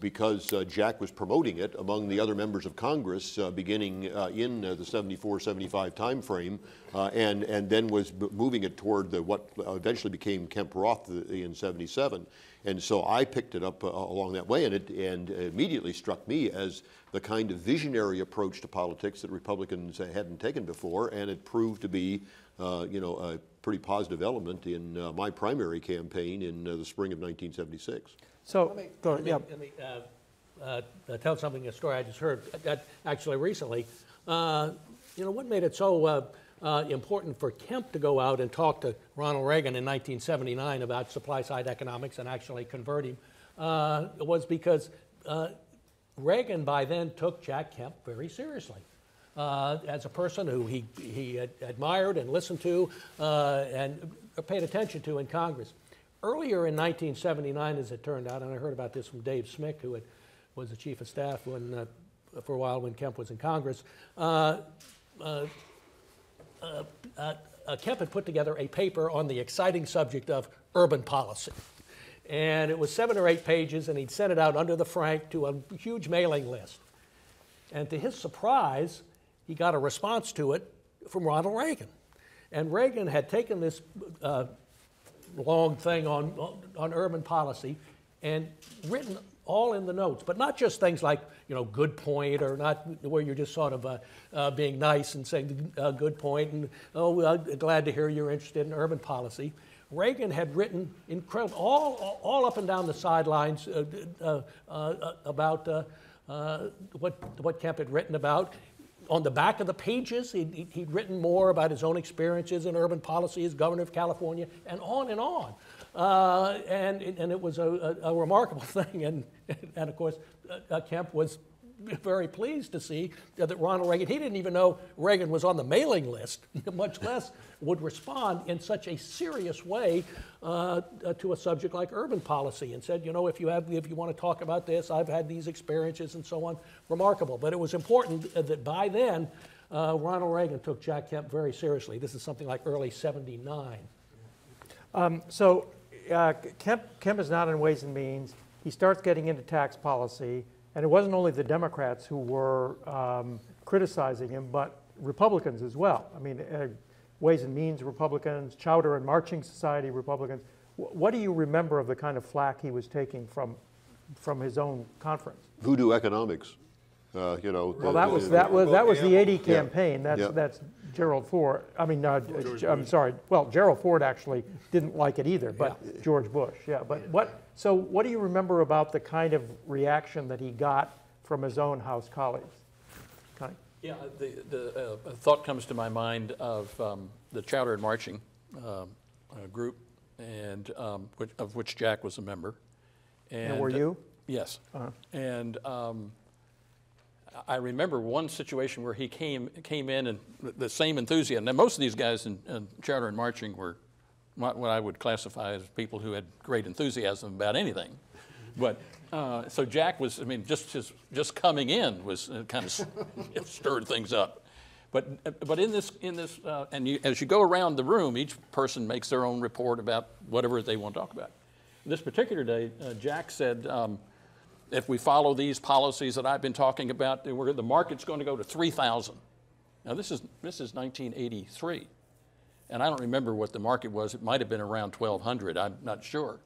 because Jack was promoting it among the other members of Congress beginning in the 74-75 time frame, and then was moving it toward what eventually became Kemp Roth in 77. And so I picked it up along that way, and it immediately struck me as the kind of visionary approach to politics that Republicans hadn't taken before, and it proved to be a pretty positive element in my primary campaign in the spring of 1976. So, let me tell a story I just heard actually recently. What made it so important for Kemp to go out and talk to Ronald Reagan in 1979 about supply-side economics and actually convert him was because Reagan by then took Jack Kemp very seriously. As a person who he admired and listened to and paid attention to in Congress. Earlier in 1979, as it turned out, and I heard about this from Dave Smick, who was the chief of staff for a while when Kemp was in Congress, Kemp had put together a paper on the exciting subject of urban policy. And it was 7 or 8 pages, and he'd sent it out under the frank to a huge mailing list. And to his surprise, he got a response to it from Ronald Reagan. And Reagan had taken this long thing on urban policy and written all in the notes, but not just things like, good point, or not where you're just sort of being nice and saying good point and, glad to hear you're interested in urban policy. Reagan had written incredible, all up and down the sidelines about what Kemp had written about. On the back of the pages, he'd written more about his own experiences in urban policy as governor of California, and on and on. And it was a remarkable thing. And of course, Kemp was very pleased to see that Ronald Reagan, he didn't even know Reagan was on the mailing list, much less would respond in such a serious way to a subject like urban policy, and said, if you want to talk about this, I've had these experiences and so on. Remarkable. But it was important that by then, Ronald Reagan took Jack Kemp very seriously. This is something like early 79. Kemp is not in Ways and Means. He starts getting into tax policy. And it wasn't only the Democrats who were criticizing him, but Republicans as well. I mean, Ways and Means Republicans, Chowder and Marching Society Republicans. What do you remember of the kind of flack he was taking from his own conference? Voodoo economics. Well, that was the 80 campaign. That's Gerald Ford. I mean, I'm sorry. Well, Gerald Ford actually didn't like it either, but George Bush. Yeah. But what do you remember about the kind of reaction that he got from his own House colleagues? Connie? Yeah, the thought comes to my mind of the Chowder and Marching group, and of which Jack was a member. And were you? Yes. And I remember one situation where he came in and the same enthusiasm. Now, most of these guys in Chowder and Marching were what I would classify as people who had great enthusiasm about anything. But so Jack was, just coming in was kind of stirred things up. But in this and as you go around the room, each person makes their own report about whatever they want to talk about. This particular day, Jack said, if we follow these policies that I've been talking about, the market's going to go to 3,000. Now this is 1983, and I don't remember what the market was. It might have been around 1,200. I'm not sure.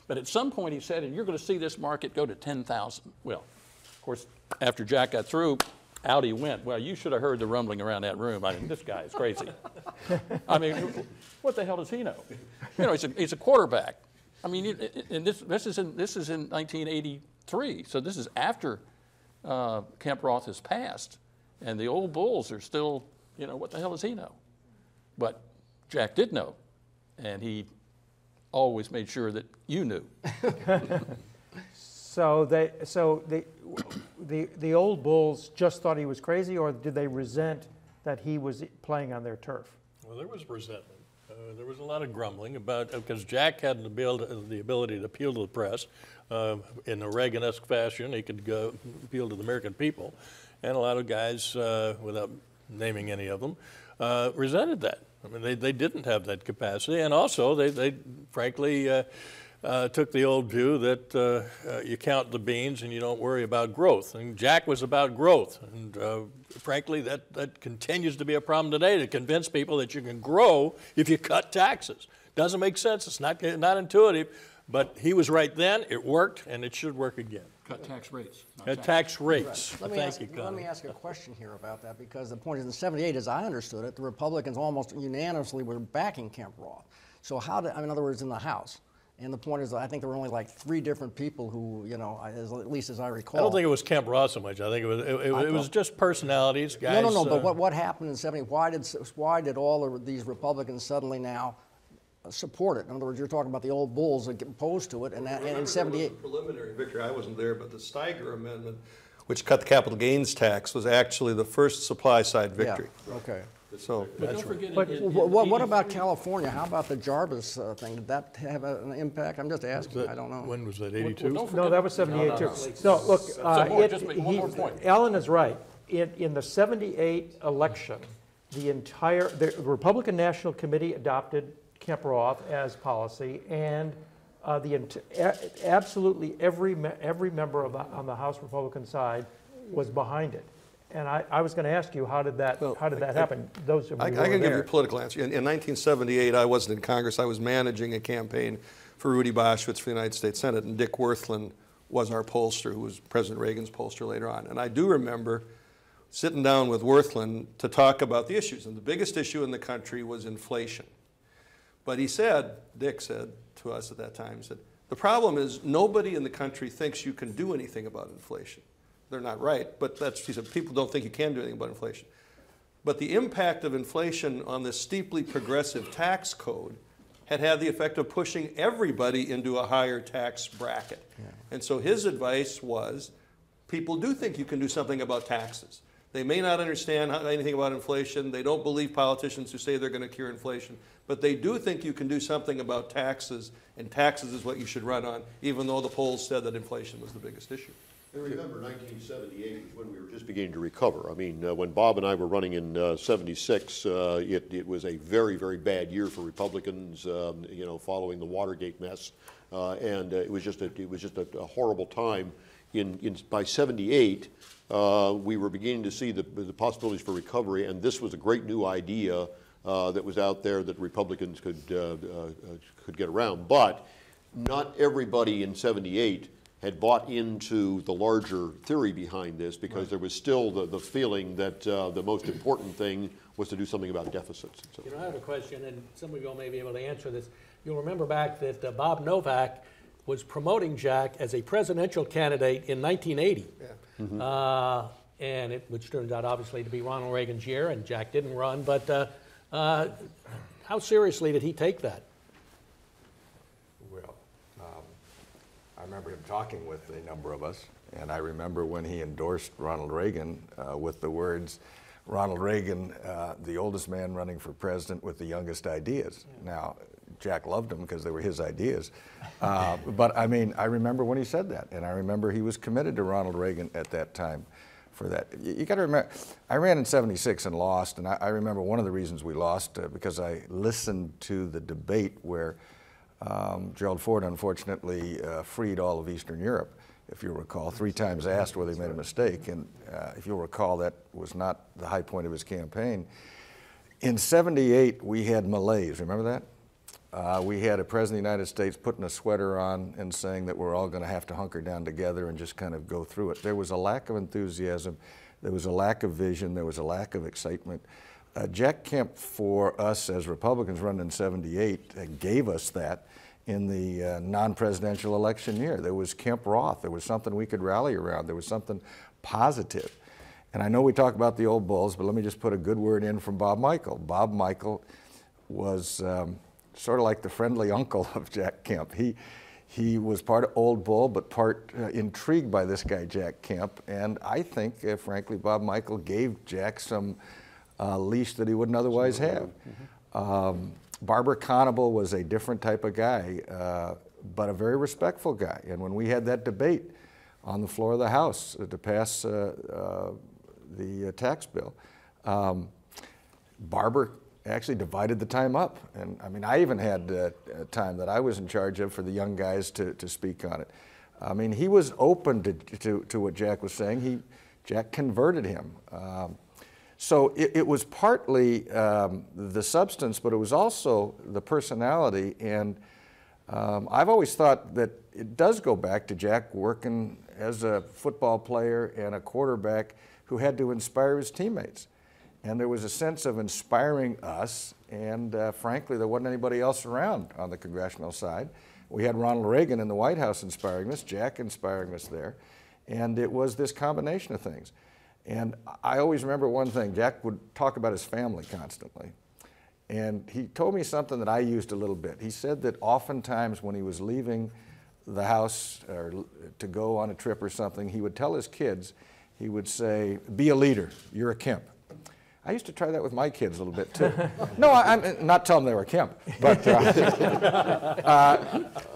But at some point he said, and you're going to see this market go to 10,000. Well, of course, after Jack got through, out he went. Well, you should have heard the rumbling around that room. I mean, this guy is crazy. I mean, what the hell does he know? You know, he's a quarterback. I mean, and this is in 1983, so this is after Kemp Roth has passed, and the old bulls are still, you know, what the hell does he know? But Jack did know, and he always made sure that you knew. So the old bulls just thought he was crazy, or did they resent that he was playing on their turf? Well, there was resentment. There was a lot of grumbling about, because Jack had the ability to appeal to the press in a Reagan-esque fashion. He could appeal to the American people, and a lot of guys, without naming any of them, resented that. I mean, they didn't have that capacity, and also they frankly took the old view that you count the beans and you don't worry about growth. And Jack was about growth, and frankly, that continues to be a problem today, to convince people that you can grow if you cut taxes. Doesn't make sense. It's not intuitive, but he was right then. It worked, and it should work again. Cut tax rates. Cut tax rates. Right. Let me ask a question here about that, because the point is, in '78, as I understood it, the Republicans almost unanimously were backing Kemp Roth. So how did, in other words, in the House? And the point is, I think there were only like 3 different people who, you know, at least as I recall. I don't think it was Kemp Roth so much. I think it was just personalities, guys. No. But what happened in '70? Why did all of these Republicans suddenly now support it? In other words, you're talking about the old bulls that get opposed to it, and in '78. Preliminary victory. I wasn't there, but the Steiger Amendment, which cut the capital gains tax, was actually the first supply side victory. Yeah. Okay. So But don't forget, what about California? How about the Jarvis thing? Did that have an impact? I'm just asking. I don't know. When was that, 82? No, that was 78 too. No, look, just one more point. Alan is right. In the / election, the Republican National Committee adopted Kemp Roth as policy, and absolutely every member on the House Republican side was behind it. And I was going to ask you, how did that happen? Those of you I can give you a political answer. In 1978, I wasn't in Congress. I was managing a campaign for Rudy Boschwitz for the United States Senate, and Dick Wirthlin was our pollster, who was President Reagan's pollster later on. And I do remember sitting down with Wirthlin to talk about the issues. And the biggest issue in the country was inflation. But he said, Dick said to us at that time, he said, the problem is nobody in the country thinks you can do anything about inflation. They're not right, but he said, people don't think you can do anything about inflation. But the impact of inflation on this steeply progressive tax code had the effect of pushing everybody into a higher tax bracket. Yeah. And so his advice was, people do think you can do something about taxes. They may not understand anything about inflation. They don't believe politicians who say they're going to cure inflation. But they do think you can do something about taxes, and taxes is what you should run on, even though the polls said that inflation was the biggest issue. And remember, 1978 was when we were just beginning to recover. I mean, when Bob and I were running in '76, it was a very, very bad year for Republicans, you know, following the Watergate mess, and it was just a horrible time. By '78, we were beginning to see the possibilities for recovery, and this was a great new idea that was out there that Republicans could get around. But not everybody in '78 had bought into the larger theory behind this, because there was still the feeling that the most important thing was to do something about deficits. And so you know, I have a question, and some of you all may be able to answer this. You'll remember back that Bob Novak was promoting Jack as a presidential candidate in 1980, yeah. Mm-hmm. Which turned out obviously to be Ronald Reagan's year, and Jack didn't run. But how seriously did he take that? I remember him talking with a number of us, and I remember when he endorsed Ronald Reagan with the words, Ronald Reagan, the oldest man running for president with the youngest ideas. Yeah. Now, Jack loved him because they were his ideas. But I mean, I remember when he said that, and I remember he was committed to Ronald Reagan at that time for that. You got to remember, I ran in '76 and lost, and I remember one of the reasons we lost because I listened to the debate where Gerald Ford unfortunately freed all of Eastern Europe, if you'll recall, 3 times asked whether he made a mistake, and if you'll recall, that was not the high point of his campaign. In '78, we had malaise, remember that? We had a president of the United States putting a sweater on and saying that we're all going to have to hunker down together and just kind of go through it. There was a lack of enthusiasm, there was a lack of vision, there was a lack of excitement. Jack Kemp, for us as Republicans running in '78, gave us that in the non-presidential election year. There was Kemp Roth. There was something we could rally around. There was something positive. And I know we talk about the old bulls, but let me just put a good word in from Bob Michael. Bob Michael was sort of like the friendly uncle of Jack Kemp. He was part of Old Bull, but part intrigued by this guy, Jack Kemp. And I think, frankly, Bob Michael gave Jack some leash that he wouldn't otherwise have. Barbara Conable was a different type of guy, but a very respectful guy. And when we had that debate on the floor of the House to pass the tax bill, Barbara actually divided the time up. And I mean, I even had a time that I was in charge of for the young guys to speak on it. I mean, he was open to what Jack was saying. Jack converted him. So it was partly the substance, but it was also the personality. And I've always thought that it does go back to Jack working as a football player and a quarterback who had to inspire his teammates. And there was a sense of inspiring us, and frankly, there wasn't anybody else around on the congressional side. We had Ronald Reagan in the White House inspiring us, Jack inspiring us there, and it was this combination of things. And I always remember one thing. Jack would talk about his family constantly. And he told me something that I used a little bit. He said that oftentimes when he was leaving the house or to go on a trip or something, he would tell his kids, he would say, "Be a leader, you're a Kemp." I used to try that with my kids a little bit too. No, I'm not telling them they were Kemp, but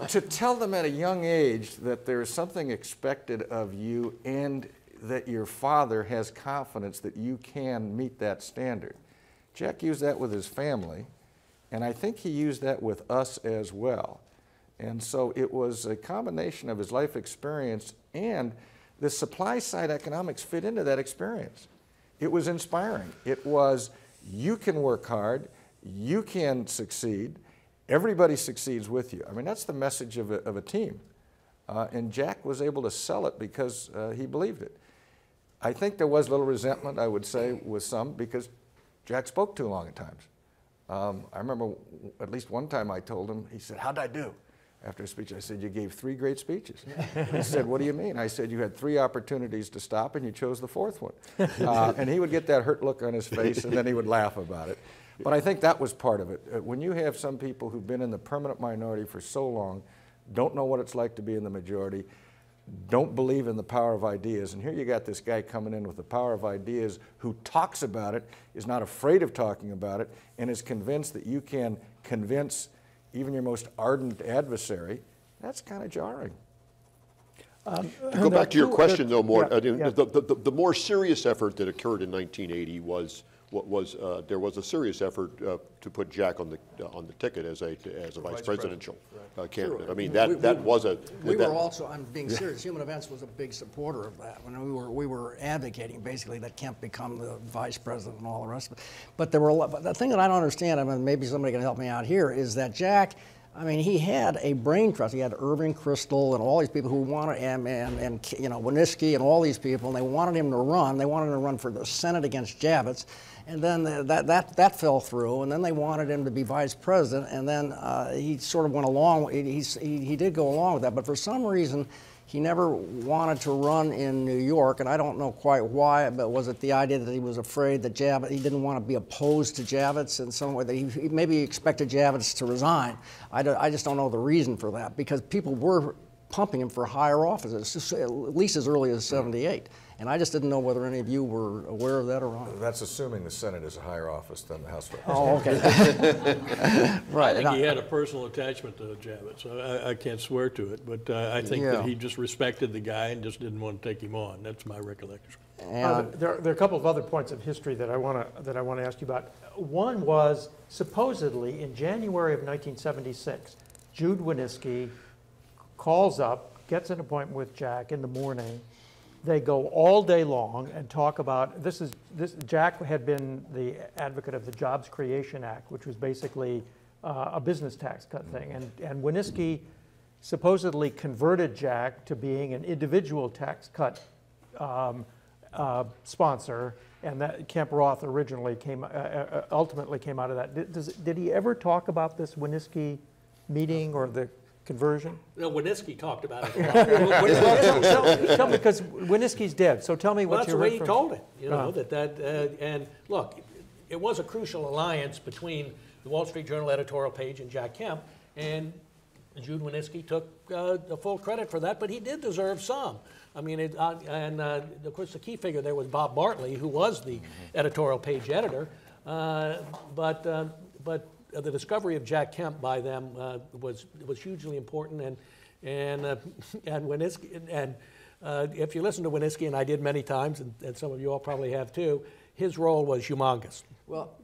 to tell them at a young age that there is something expected of you and that your father has confidence that you can meet that standard. Jack used that with his family, and I think he used that with us as well. And so it was a combination of his life experience, and the supply side economics fit into that experience. It was inspiring. It was, you can work hard, you can succeed, everybody succeeds with you. I mean, that's the message of a team. And Jack was able to sell it because he believed it. I think there was a little resentment, I would say, with some, because Jack spoke too long at times. I remember at least one time I told him, he said, "How'd I do?" After a speech, I said, "You gave 3 great speeches." He said, "What do you mean?" I said, "You had 3 opportunities to stop and you chose the 4th one." And he would get that hurt look on his face and then he would laugh about it. But I think that was part of it. When you have some people who've been in the permanent minority for so long, don't know what it's like to be in the majority, don't believe in the power of ideas. And here you got this guy coming in with the power of ideas who talks about it, is not afraid of talking about it, and is convinced that you can convince even your most ardent adversary. That's kind of jarring. To go back to your question, though, Mort, the more serious effort that occurred in 1980 was there was a serious effort to put Jack on the ticket as a vice presidential candidate. Sure. I mean, that was a. We were also, I'm being serious, Human Events was a big supporter of that. When we were advocating basically that Kemp become the vice president and all the rest of it. But there were but the thing that I don't understand, I mean, maybe somebody can help me out here, is that Jack, I mean, he had a brain trust. He had Irving Kristol and all these people who wanted him, and you know, Winitsky and all these people, and they wanted him to run. They wanted him to run for the Senate against Javits. And then that fell through, and then they wanted him to be vice president, and then he sort of went along. He did go along with that, but for some reason, he never wanted to run in New York, and I don't know quite why, but was it the idea that he was afraid that he didn't want to be opposed to Javits in some way, that he maybe expected Javits to resign. I just don't know the reason for that, because people were pumping him for higher offices, at least as early as '78. And I just didn't know whether any of you were aware of that or not. That's assuming the Senate is a higher office than the House of Oh, okay. Right. I think he had a personal attachment to Javits. I can't swear to it, but I think that he just respected the guy and just didn't want to take him on. That's my recollection. There are a couple of other points of history that I want to ask you about. One was supposedly in January of 1976, Jude Winitsky calls up gets an appointment with Jack in the morning. They go all day long and talk about, Jack had been the advocate of the Jobs Creation Act, which was basically a business tax cut thing. And Winooski supposedly converted Jack to being an individual tax cut sponsor, and that Kemp Roth originally ultimately came out of that. Did he ever talk about this Winooski meeting or the conversion? No, Winooski talked about it a lot. Tell me, because Winooski's dead, so tell me what you heard. That's the way he told it, you know, and look, it was a crucial alliance between the Wall Street Journal editorial page and Jack Kemp, and Jude Winooski took the full credit for that, but he did deserve some. I mean, of course, the key figure there was Bob Bartley, who was the editorial page editor, but the discovery of Jack Kemp by them was hugely important, and Winooski, and if you listen to Winooski, and I did many times, and some of you all probably have too, his role was humongous. Well,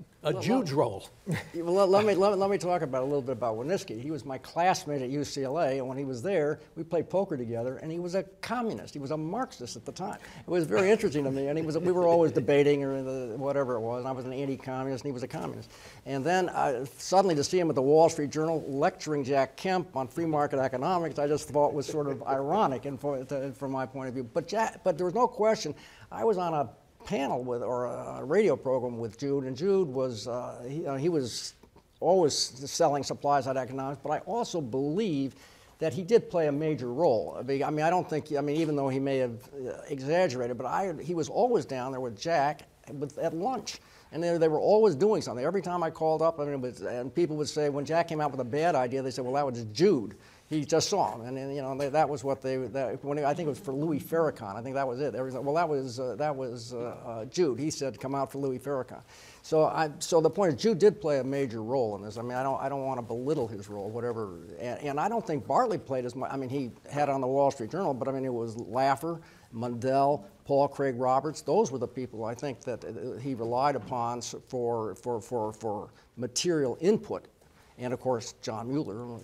Jude's role. Well, let me talk about a little bit about Winooski. He was my classmate at UCLA, and when he was there, we played poker together. And he was a communist. He was a Marxist at the time. It was very interesting to me. And we were always debating or whatever it was. And I was an anti-communist, and he was a communist. And then suddenly to see him at the Wall Street Journal lecturing Jack Kemp on free market economics, I just thought was sort of ironic, and from my point of view. But there was no question. I was on a panel or a radio program with Jude, and Jude was he was always selling supply side economics, but I also believe that he did play a major role. I mean, I don't think, even though he may have exaggerated, but he was always down there with Jack at lunch. And they were always doing something. Every time I called up, and people would say, when Jack came out with a bad idea, they said, well, that was Jude. He just saw him, and that was what I think it was for Louis Farrakhan. I think that was it. Well, that was Jude. He said, come out for Louis Farrakhan. So the point is, Jude did play a major role in this. I mean, I don't want to belittle his role, whatever. And I don't think Bartley played as much. I mean, he had on the Wall Street Journal, but it was Laffer, Mundell, Paul Craig Roberts. Those were the people I think that he relied upon for material input. And of course, John Mueller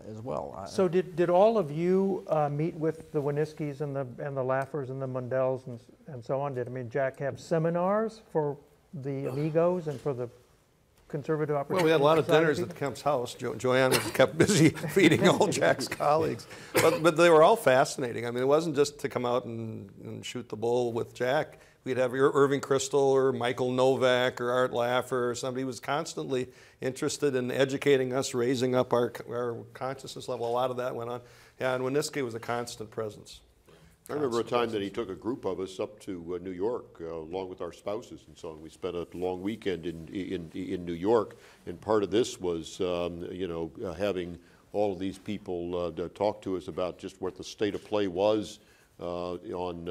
as well. So did all of you meet with the Winooskis and the Laffers and the Mundells and so on? Did Jack have seminars for the Amigos and for the Conservative Opportunity? Well, we had a lot of dinners at Kemp's house. Joanne was kept busy feeding all Jack's colleagues. But they were all fascinating. I mean, it wasn't just to come out and shoot the bull with Jack. We'd have Irving Kristol or Michael Novak or Art Laffer or somebody who was constantly interested in educating us, raising up our consciousness level. A lot of that went on. Yeah, and Winooski was a constant presence. I remember a time that he took a group of us up to New York, along with our spouses and so on. We spent a long weekend in New York, and part of this was, having all of these people talk to us about just what the state of play was on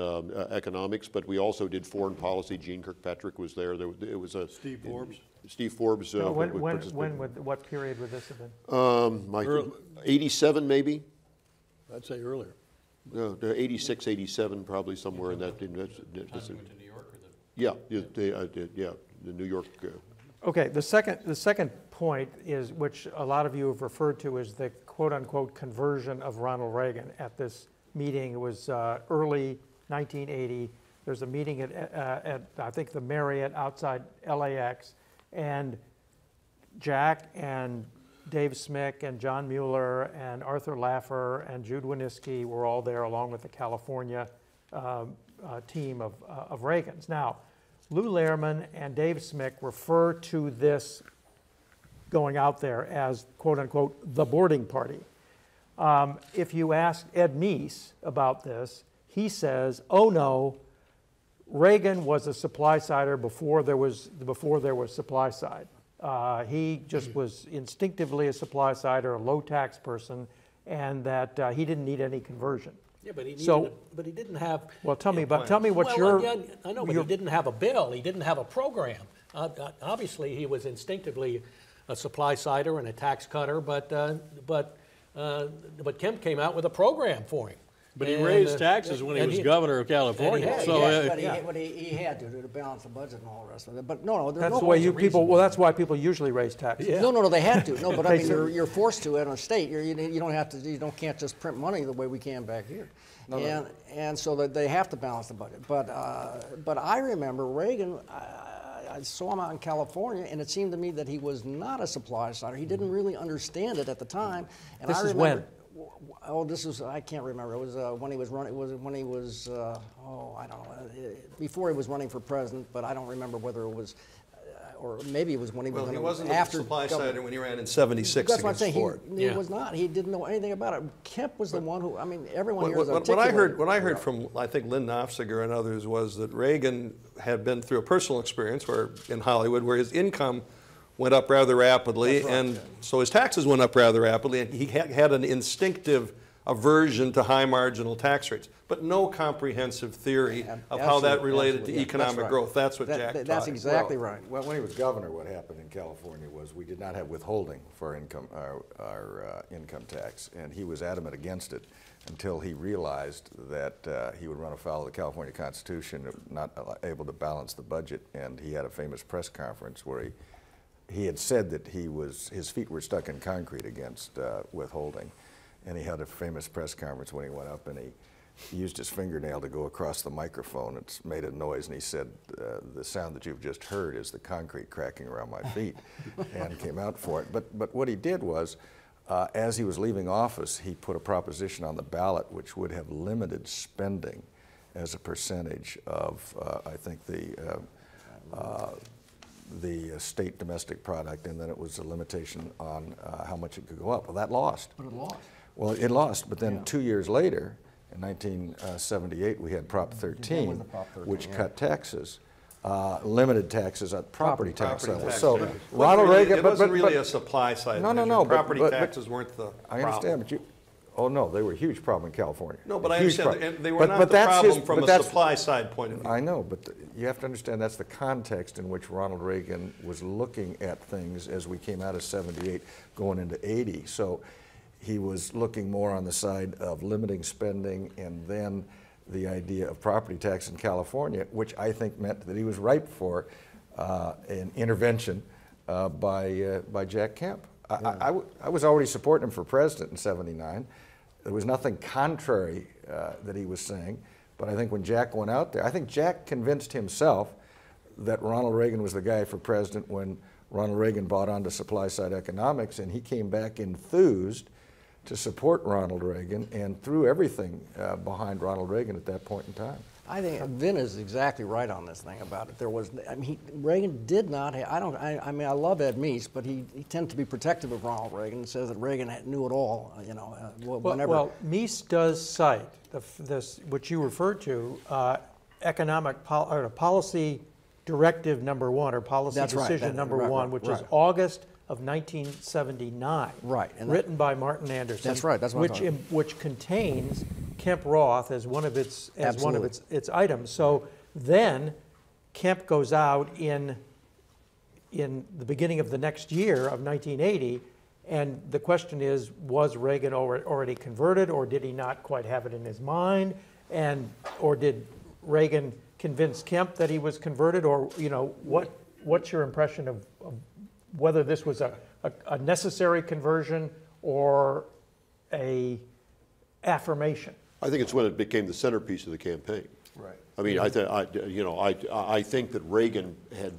economics, but we also did foreign policy. Gene Kirkpatrick was there. It was Steve Forbes. Steve Forbes. What period would this have been? 87 maybe. I'd say earlier. 86, 87, probably somewhere in that. Time you went to New York, or the New York. Okay, the second point is, which a lot of you have referred to, is the quote-unquote conversion of Ronald Reagan at this meeting. It was early 1980. There's a meeting at I think the Marriott outside LAX, and Jack and Dave Smick and John Mueller and Arthur Laffer and Jude Winooski were all there, along with the California team of Reagans. Now, Lou Lehrman and Dave Smick refer to this going out there as, quote unquote, the boarding party. If you ask Ed Meese about this, he says, oh no, Reagan was a supply-sider before there was supply side. He just was instinctively a supply-sider, a low-tax person, and that he didn't need any conversion. Yeah, but he didn't have. Well, tell me what yeah, I know, but he didn't have a bill. He didn't have a program. Obviously, he was instinctively a supply-sider and a tax cutter, but Kemp came out with a program for him. But he raised taxes when he was governor of California. But he had to balance the budget and all the rest of it. But no, there's That's no the way people. Well, that's why people usually raise taxes. Yeah. No, they had to. No, but I mean, you're forced to in a state. You don't have to. Can't just print money the way we can back here. And so that they have to balance the budget. But I remember Reagan. I saw him out in California, and it seemed to me that he was not a supply sider. He didn't really understand it at the time. And this I is remember, when? Oh, this was, I can't remember. It was when he was running, I don't know, before he was running for president, but I don't remember whether it was, or maybe it was when he was Well, he after. wasn't a supply sider when he ran in '76 That's what I'm against saying. Ford. He was not. He didn't know anything about it. Kemp was the one who, I mean, everyone here is What I heard from, I think, Lynn Nofziger and others was that Reagan had been through a personal experience where in Hollywood where his income went up rather rapidly, and so his taxes went up rather rapidly, and he had an instinctive aversion to high marginal tax rates, but no comprehensive theory of how that related to economic growth. That's what Jack taught. That's exactly right. Well, when he was governor, what happened in California was we did not have withholding for our income tax, and he was adamant against it until he realized that he would run afoul of the California Constitution, not able to balance the budget, and he had a famous press conference where he had said that his feet were stuck in concrete against withholding. And he had a famous press conference when he went up and he used his fingernail to go across the microphone. It's made a noise, and he said, the sound that you've just heard is the concrete cracking around my feet, and came out for it. But what he did was, as he was leaving office, he put a proposition on the ballot which would have limited spending as a percentage of, I think, the state domestic product, and then it was a limitation on how much it could go up. Well, that lost. But it lost. Well, it lost, but then 2 years later, in 1978, we had Prop 13, which cut taxes, limited taxes at property tax levels. So Ronald Reagan, it wasn't really a supply side. No. Property taxes weren't the problem. I understand, but oh no, they were a huge problem in California. No, but I understand, and they were not the problem from a supply side point of view. I know, but you have to understand that's the context in which Ronald Reagan was looking at things as we came out of '78, going into '80. So he was looking more on the side of limiting spending, and then the idea of property tax in California, which I think meant that he was ripe for an intervention by Jack Kemp. I was already supporting him for president in '79. There was nothing contrary that he was saying, but I think when Jack went out there, I think Jack convinced himself that Ronald Reagan was the guy for president when Ronald Reagan bought onto supply side economics, and he came back enthused to support Ronald Reagan and threw everything behind Ronald Reagan at that point in time. I think Vin is exactly right on this thing about it. There was, I mean, Reagan did not have, I mean, I love Ed Meese, but he tended to be protective of Ronald Reagan and says that Reagan knew it all, you know, whenever. Well, Meese does cite this, which you referred to, policy directive number 1, or policy decision number 1, which is August of 1979. Right. And written by Martin Anderson. That's right. That's what which contains Kemp Roth as one of its items. So then Kemp goes out in the beginning of the next year of 1980, and the question is, was Reagan already converted, or did he not quite have it in his mind, or did Reagan convince Kemp that he was converted, or what's your impression of whether this was a necessary conversion or a affirmation? I think it's when it became the centerpiece of the campaign. Right. I mean, I think that Reagan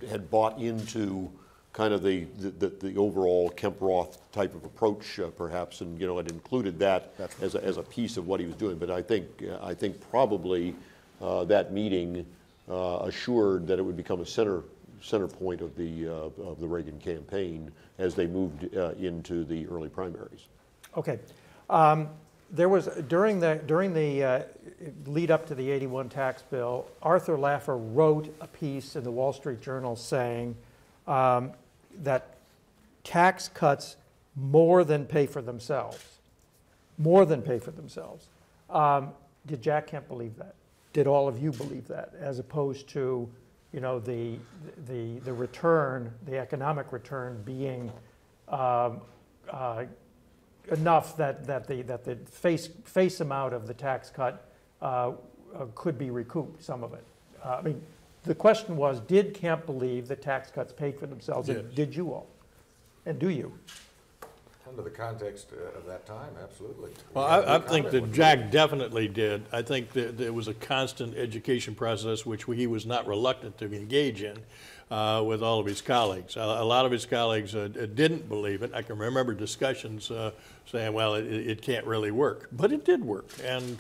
had bought into kind of the overall Kemp-Roth type of approach, perhaps, and had included that as a piece of what he was doing. But I think probably that meeting assured that it would become a center point of the Reagan campaign as they moved into the early primaries. Okay. There was during the lead up to the '81 tax bill, Arthur Laffer wrote a piece in the Wall Street Journal saying that tax cuts more than pay for themselves. More than pay for themselves. Did Jack Kemp believe that? Did all of you believe that, as opposed to the return, the economic return being enough that the face amount of the tax cut could be recouped, some of it. I mean, the question was, did Kemp believe that tax cuts paid for themselves? Yes. And did you all? And do you? Under the context of that time, absolutely. Well, I think that Jack definitely did. I think that there was a constant education process which he was not reluctant to engage in with all of his colleagues. A lot of his colleagues didn't believe it. I can remember discussions saying, well, it can't really work. But it did work. And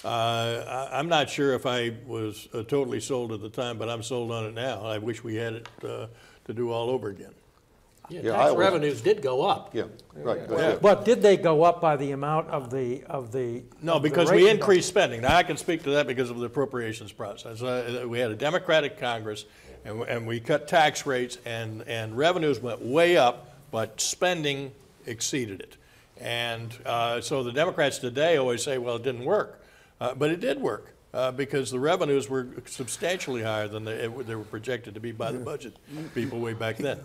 I'm not sure if I was totally sold at the time, but I'm sold on it now. I wish we had it to do all over again. Yeah, tax revenues did go up. Yeah, right. Yeah. But did they go up by the amount of the No, because we increased spending. Now, I can speak to that because of the appropriations process. We had a Democratic Congress, and we cut tax rates, and revenues went way up, but spending exceeded it. And so the Democrats today always say, well, it didn't work. But it did work. Because the revenues were substantially higher than they were projected to be by the budget people way back then.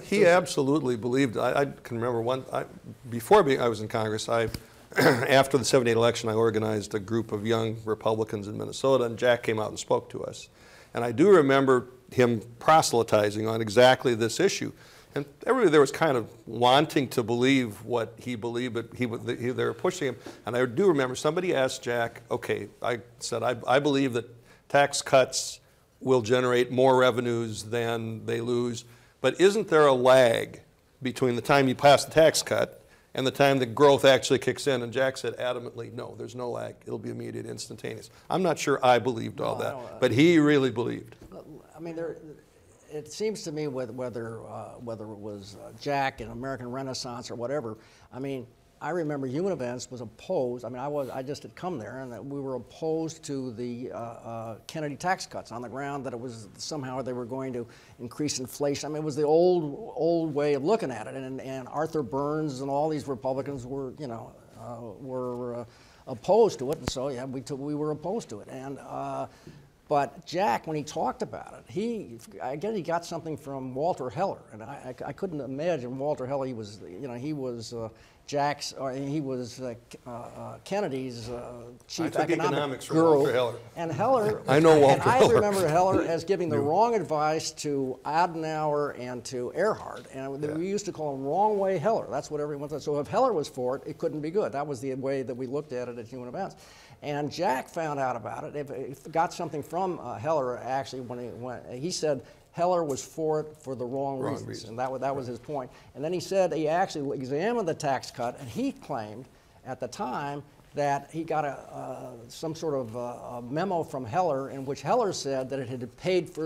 He absolutely believed. I can remember before I was in Congress, after the '78 election, I organized a group of young Republicans in Minnesota, and Jack came out and spoke to us. And I do remember him proselytizing on exactly this issue. And everybody there was kind of wanting to believe what he believed, but they were pushing him. And I do remember somebody asked Jack, okay, I said, I believe that tax cuts will generate more revenues than they lose, but isn't there a lag between the time you pass the tax cut and the time the growth actually kicks in? And Jack said adamantly, no, there's no lag. It'll be immediate, instantaneous. I'm not sure I believed all that, but he really believed. I mean, it seems to me whether it was Jack and American Renaissance or whatever, I mean, I remember Human Events was opposed. I mean, I just had come there, and that we were opposed to the Kennedy tax cuts on the ground that it was somehow they were going to increase inflation. I mean, it was the old way of looking at it, and Arthur Burns and all these Republicans were, you know, were opposed to it, and so yeah, we were opposed to it, and. But Jack, when he talked about it, I guess he got something from Walter Heller, and I couldn't imagine Walter Heller. He was, you know, he was Jack's, or he was Kennedy's chief economic guru. Walter Heller. And Heller, I know Walter and I Heller. remember Heller as giving the wrong advice to Adenauer and to Earhart, and we used to call him wrong way Heller. That's what everyone said. So if Heller was for it, it couldn't be good. That was the way that we looked at it at Human Events. And Jack found out about it. He got something from Heller, actually, when he said Heller was for it for the wrong reasons. And that was his point. And then he said he actually examined the tax cut, and he claimed at the time that he got some sort of a memo from Heller in which Heller said that it had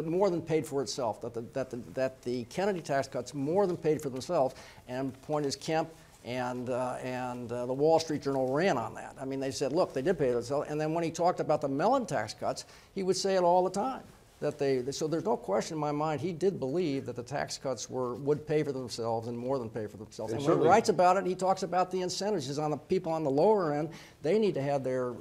more than paid for itself, that the Kennedy tax cuts more than paid for themselves. And the point is, Kemp and the Wall Street Journal ran on that. I mean, they said, look, they did pay themselves. And then when he talked about the Mellon tax cuts, he would say it all the time. So there's no question in my mind, he did believe that the tax cuts would pay for themselves and more than pay for themselves. And when he writes about it, he talks about the incentives. He's on the people on the lower end. They need to have their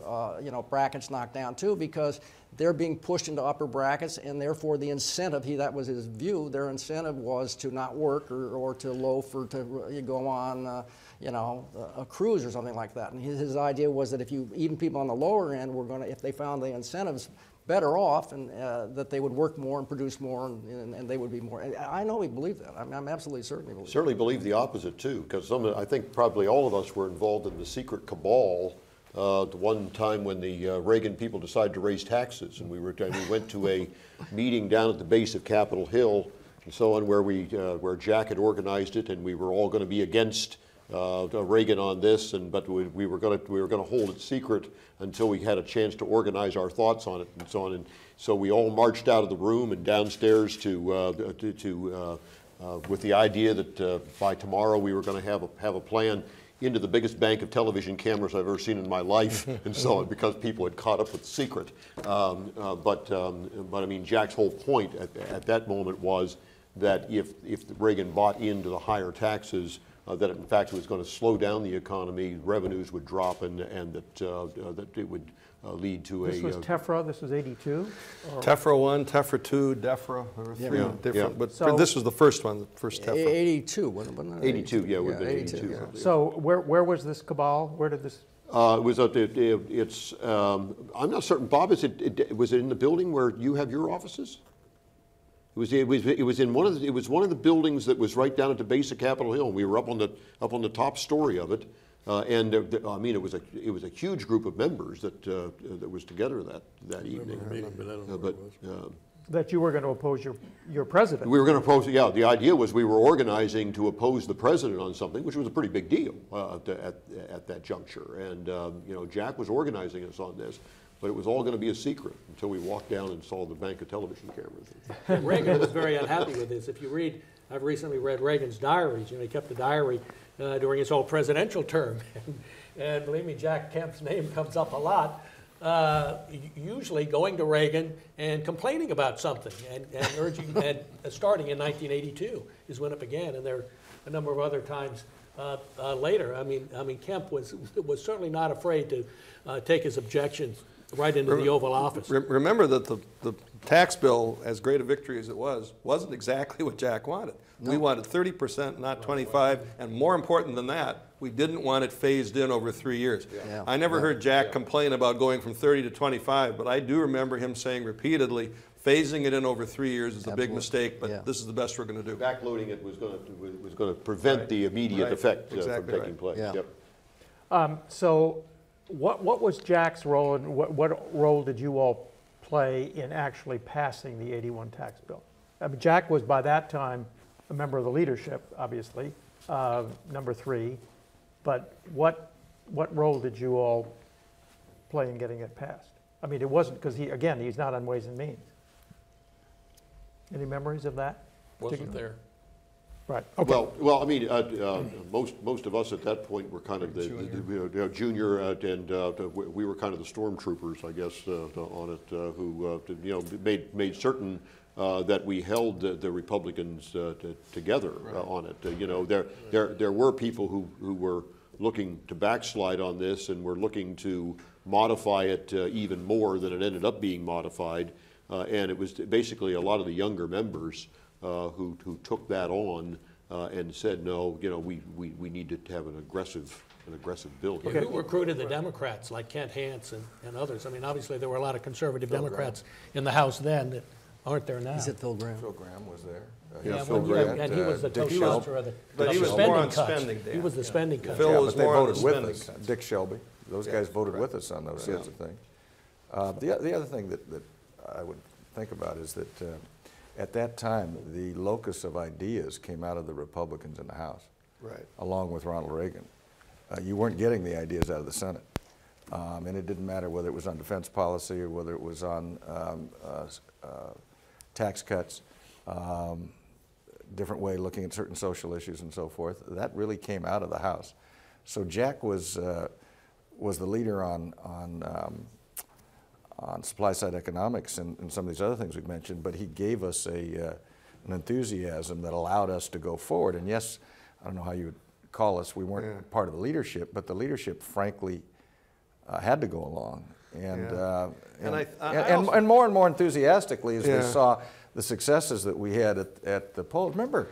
brackets knocked down too, because they're being pushed into upper brackets, and therefore the incentive, that was his view, their incentive was to not work or to loaf or to go on a cruise or something like that. And his idea was that even people on the lower end were going to, if they found the incentives better off, and that they would work more and produce more, and they would be more. I know he believed that. I'm absolutely certain he believed that. Certainly believed the opposite too, because I think probably all of us were involved in the secret cabal the one time when the Reagan people decided to raise taxes, and we went to a meeting down at the base of Capitol Hill and so on, where Jack had organized it, and we were all going to be against Reagan on this, but we were going to hold it secret until we had a chance to organize our thoughts on it and so on. And so we all marched out of the room and downstairs with the idea that by tomorrow we were going to have a plan into the biggest bank of television cameras I've ever seen in my life, and so on, because people had caught up with the secret. But I mean, Jack's whole point at that moment was that if Reagan bought into the higher taxes, that in fact it was going to slow down the economy, revenues would drop, and that it would lead to This was TEFRA, this was 82? TEFRA 1, TEFRA 2, DEFRA, there were three different, but So- this was the first one, the first TEFRA. 82, wasn't it? 82, yeah, it would have been 82. yeah. So where was this cabal? Where did this? It was it's I'm not certain, Bob. Was it in the building where you have your offices? It was in one of the buildings that was right down at the base of Capitol Hill. We were up on the top story of it, and I mean it was a huge group of members that was together that evening. That you were going to oppose your president. We were going to oppose. Yeah, the idea was we were organizing to oppose the president on something, which was a pretty big deal at that juncture. And you know, Jack was organizing us on this, but it was all going to be a secret until we walked down and saw the bank of television cameras. Reagan was very unhappy with this. If you read, I've recently read Reagan's diaries. You know, he kept a diary during his whole presidential term, and believe me, Jack Kemp's name comes up a lot. Usually going to Reagan and complaining about something and urging, and starting in 1982 is when it began, and there are a number of other times later. I mean, Kemp was certainly not afraid to take his objections right into the Oval Office. Remember that the tax bill, as great a victory as it was, wasn't exactly what Jack wanted. No. We wanted 30%, not 25, and more important than that, we didn't want it phased in over 3 years. Yeah. I never heard Jack complain about going from 30 to 25, but I do remember him saying repeatedly, phasing it in over 3 years is a big mistake, but this is the best we're going to do. Backloading it was going to prevent the immediate effect from taking place. Yeah. Yep. So what was Jack's role, and what role did you all play in actually passing the 81 tax bill? I mean, Jack was by that time a member of the leadership, obviously, number 3. But what role did you all play in getting it passed? I mean, it wasn't because he's not on Ways and Means. Any memories of that? Wasn't there. Right. Okay. Well, I mean, most of us at that point were kind of the junior, and we were kind of the stormtroopers, I guess, on it, who made certain that we held the Republicans together on it. There were people who were looking to backslide on this and were looking to modify it even more than it ended up being modified, and it was basically a lot of the younger members who took that on and said, no, we need to have an aggressive bill. Okay. Who recruited the Democrats like Kent Hance and others? I mean, obviously there were a lot of conservative Democrats in the House then that aren't there now. Is it Phil Graham? Phil Graham was there. And he was the co-sponsor of the But he was more on spending cuts. spending, Dan. He was the spending cuts. Phil Yeah, was but they more on voted the with spending us. cuts. Dick Shelby. Those guys voted with us on those sorts of things. The other thing that I would think about is that at that time, the locus of ideas came out of the Republicans in the House, along with Ronald Reagan. You weren't getting the ideas out of the Senate. And it didn't matter whether it was on defense policy or whether it was on tax cuts, different way looking at certain social issues and so forth. That really came out of the House. So Jack was the leader on supply side economics and some of these other things we've mentioned, but he gave us an enthusiasm that allowed us to go forward. And yes, I don't know how you would call us, we weren't part of the leadership, but the leadership frankly had to go along. And more and more enthusiastically as we saw the successes that we had at the polls. Remember,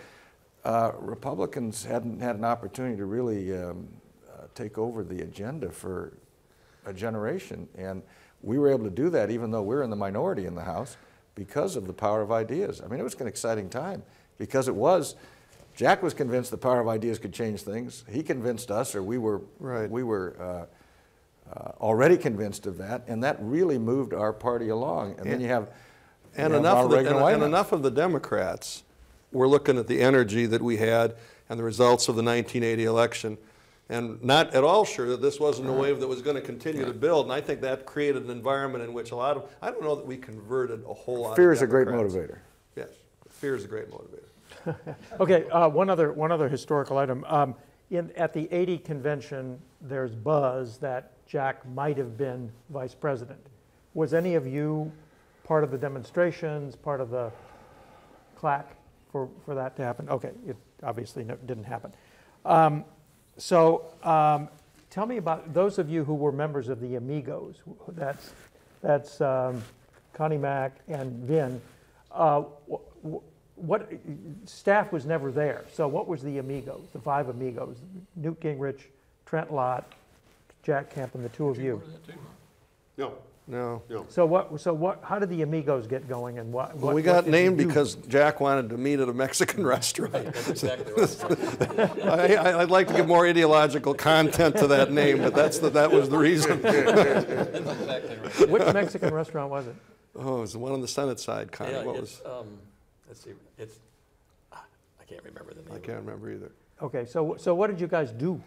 Republicans hadn't had an opportunity to really take over the agenda for a generation, and we were able to do that even though we're in the minority in the House because of the power of ideas. I mean, it was an exciting time because Jack was convinced the power of ideas could change things. He convinced us, or we were already convinced of that, and that really moved our party along. And then you have enough of the Democrats were looking at the energy that we had and the results of the 1980 election, and not at all sure that this wasn't a wave that was going to continue to build. And I think that created an environment in which I don't know that we converted a whole lot. Fear is a great motivator. Yes, fear is a great motivator. Okay, one other historical item. At the 80 convention, there's buzz that Jack might have been vice president. Was any of you part of the demonstrations, part of the claque for that to happen? Okay, it obviously didn't happen. Tell me about those of you who were members of the Amigos. That's Connie Mack and Vin. What staff was never there. So what was the Amigos, the 5 Amigos? Newt Gingrich, Trent Lott, Jack Kemp, and the 2 of you. No. No. So what? How did the Amigos get going, and what? Well, we got named because Jack wanted to meet at a Mexican restaurant. That's exactly right. I'd like to give more ideological content to that name, but that was the reason. That's exactly right. Which Mexican restaurant was it? Oh, it was the one on the Senate side, Connie. Yeah, what it's, was? let's see, I can't remember the name. I can't remember either. Okay, so what did you guys do?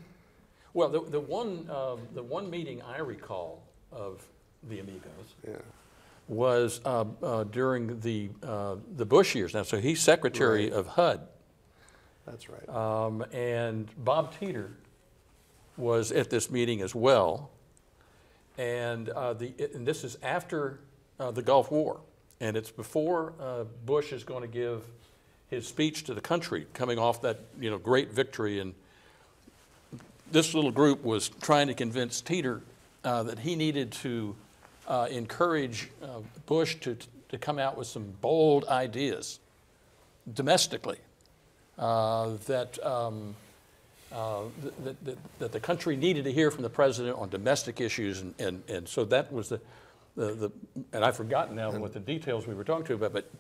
Well, the one meeting I recall of the Amigos was during the Bush years. Now, so he's Secretary of HUD. That's right. And Bob Teeter was at this meeting as well. And this is after the Gulf War, and it's before Bush is going to give his speech to the country, coming off that great victory. And this little group was trying to convince Teeter that he needed to encourage Bush to come out with some bold ideas domestically that the country needed to hear from the president on domestic issues, and so that was and I've forgotten now what the details we were talking to about, but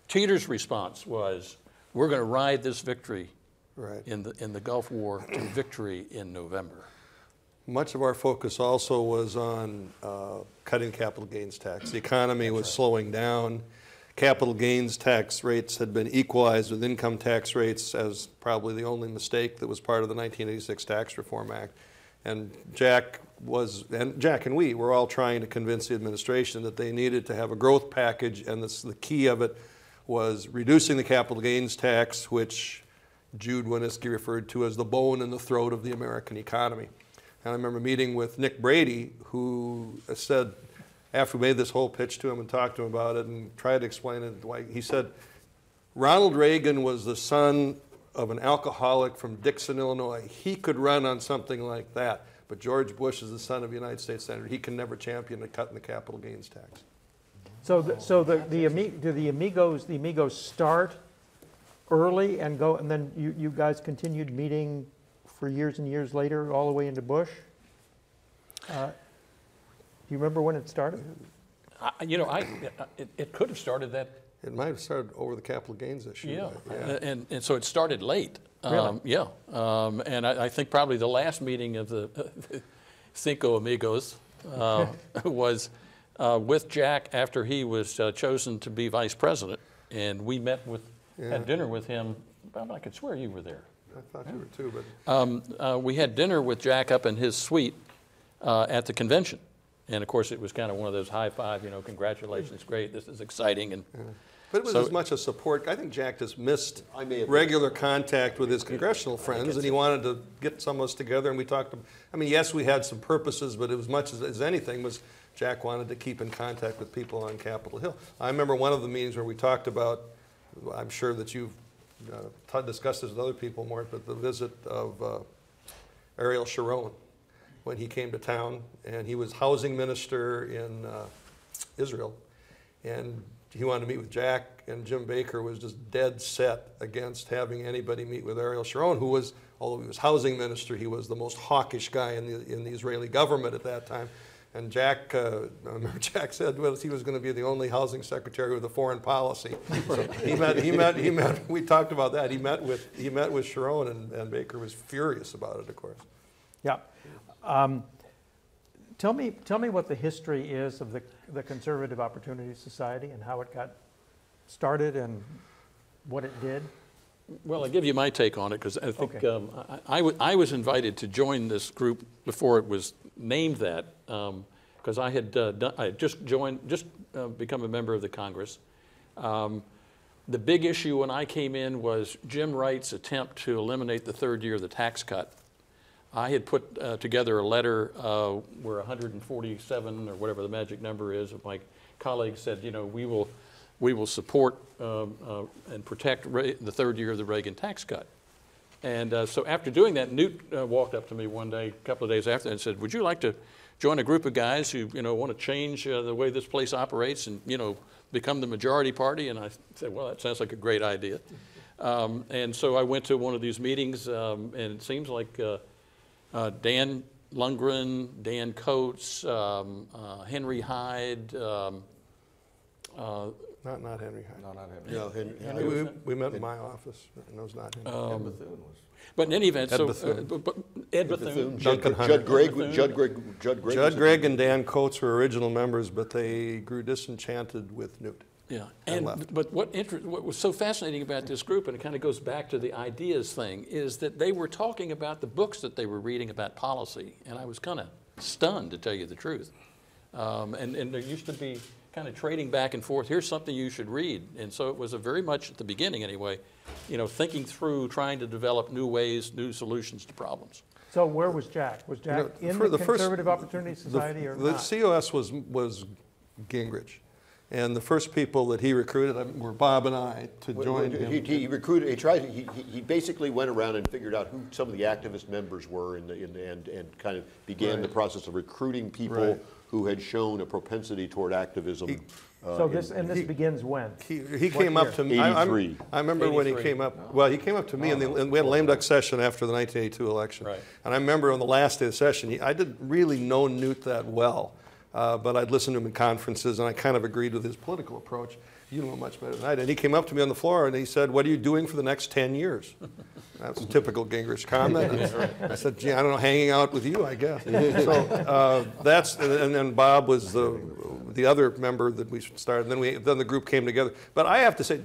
Teeter's response was, we're going to ride this victory in the Gulf War to victory in November. Much of our focus also was on cutting capital gains tax. The economy was slowing down. Capital gains tax rates had been equalized with income tax rates as probably the only mistake that was part of the 1986 Tax Reform Act. And Jack and we were all trying to convince the administration that they needed to have a growth package, and the key of it was reducing the capital gains tax, which Jude Wanniski referred to as the bone in the throat of the American economy. And I remember meeting with Nick Brady, who said, after we made this whole pitch to him and talked to him about it and tried to explain it, he said, Ronald Reagan was the son of an alcoholic from Dixon, Illinois. He could run on something like that. But George Bush is the son of a United States Senator. He can never champion a cut in the capital gains tax. So do the Amigos start early and go, and then you guys continued meeting for years and years later, all the way into Bush? Do you remember when it started? It could have started that. It might have started over the capital gains issue. Yeah. And so it started late. Really? Yeah. And I think probably the last meeting of the Cinco Amigos was with Jack after he was chosen to be vice president. And we had dinner with him. I could swear you were there. I thought you were too, but we had dinner with Jack up in his suite at the convention, and of course it was kind of one of those high five, congratulations, great, this is exciting, and but it was as much a support. I think Jack just missed regular contact with his congressional friends, and he wanted to get some of us together, and we talked. I mean, yes, we had some purposes, but as much as anything was Jack wanted to keep in contact with people on Capitol Hill. I remember one of the meetings where we talked about. I'm sure that you've discussed this with other people more, but the visit of Ariel Sharon when he came to town, and he was housing minister in Israel, and he wanted to meet with Jack, and Jim Baker was just dead set against having anybody meet with Ariel Sharon, who was, although he was housing minister, he was the most hawkish guy in the Israeli government at that time. And Jack, I remember Jack said he was going to be the only housing secretary with a foreign policy. So he met. We talked about that. He met with Sharon, and Baker was furious about it, of course. Yeah. Tell me what the history is of the Conservative Opportunity Society and how it got started and what it did. Well, I'll give you my take on it because I think I was invited to join this group before it was named that because I had just become a member of the Congress. The big issue when I came in was Jim Wright's attempt to eliminate the third year of the tax cut. I had put together a letter where 147 or whatever the magic number is of my colleagues said, we will support and protect the third year of the Reagan tax cut. And so after doing that, Newt walked up to me one day, a couple of days after, and said, "Would you like to join a group of guys who, want to change the way this place operates and, become the majority party?" And I said, "Well, that sounds like a great idea." And so I went to one of these meetings, and it seems like Dan Lungren, Dan Coates, Henry Hyde. Not Henry Hyde. No, not Henry. No, We met in my office, and it was not Henry. Ed Bethune was. But in any event, Ed so Bethune. Ed Bethune, Duncan Hunter. Judd Gregg And Dan Coates were original members, but they grew disenchanted with Newt. yeah. and left. But what was so fascinating about this group, and it kind of goes back to the ideas thing, is that they were talking about the books that they were reading about policy, and I was kind of stunned, to tell you the truth. And there used to be kind of trading back and forth. Here's something you should read, and so it was a very much at the beginning anyway, thinking through, trying to develop new ways, new solutions to problems. So where was Jack? Was Jack in the Conservative Opportunity Society or The not? COS was Gingrich. And the first people that he recruited were Bob and I to join him. He basically went around and figured out who some of the activist members were and kind of began the process of recruiting people who had shown a propensity toward activism. This begins when? He came up to me. 83. I remember when he came up. Well, he came up to me, and we had a lame duck session after the 1982 election. Right. And I remember on the last day of the session, I didn't really know Newt that well. But I'd listened to him in conferences, and I kind of agreed with his political approach. You know much better than I did. And he came up to me on the floor, and he said, "What are you doing for the next 10 years?" That's a typical Gingrich comment. I said, "Gee, I don't know, hanging out with you, I guess." So and then Bob was the other member that we started. And then the group came together. But I have to say,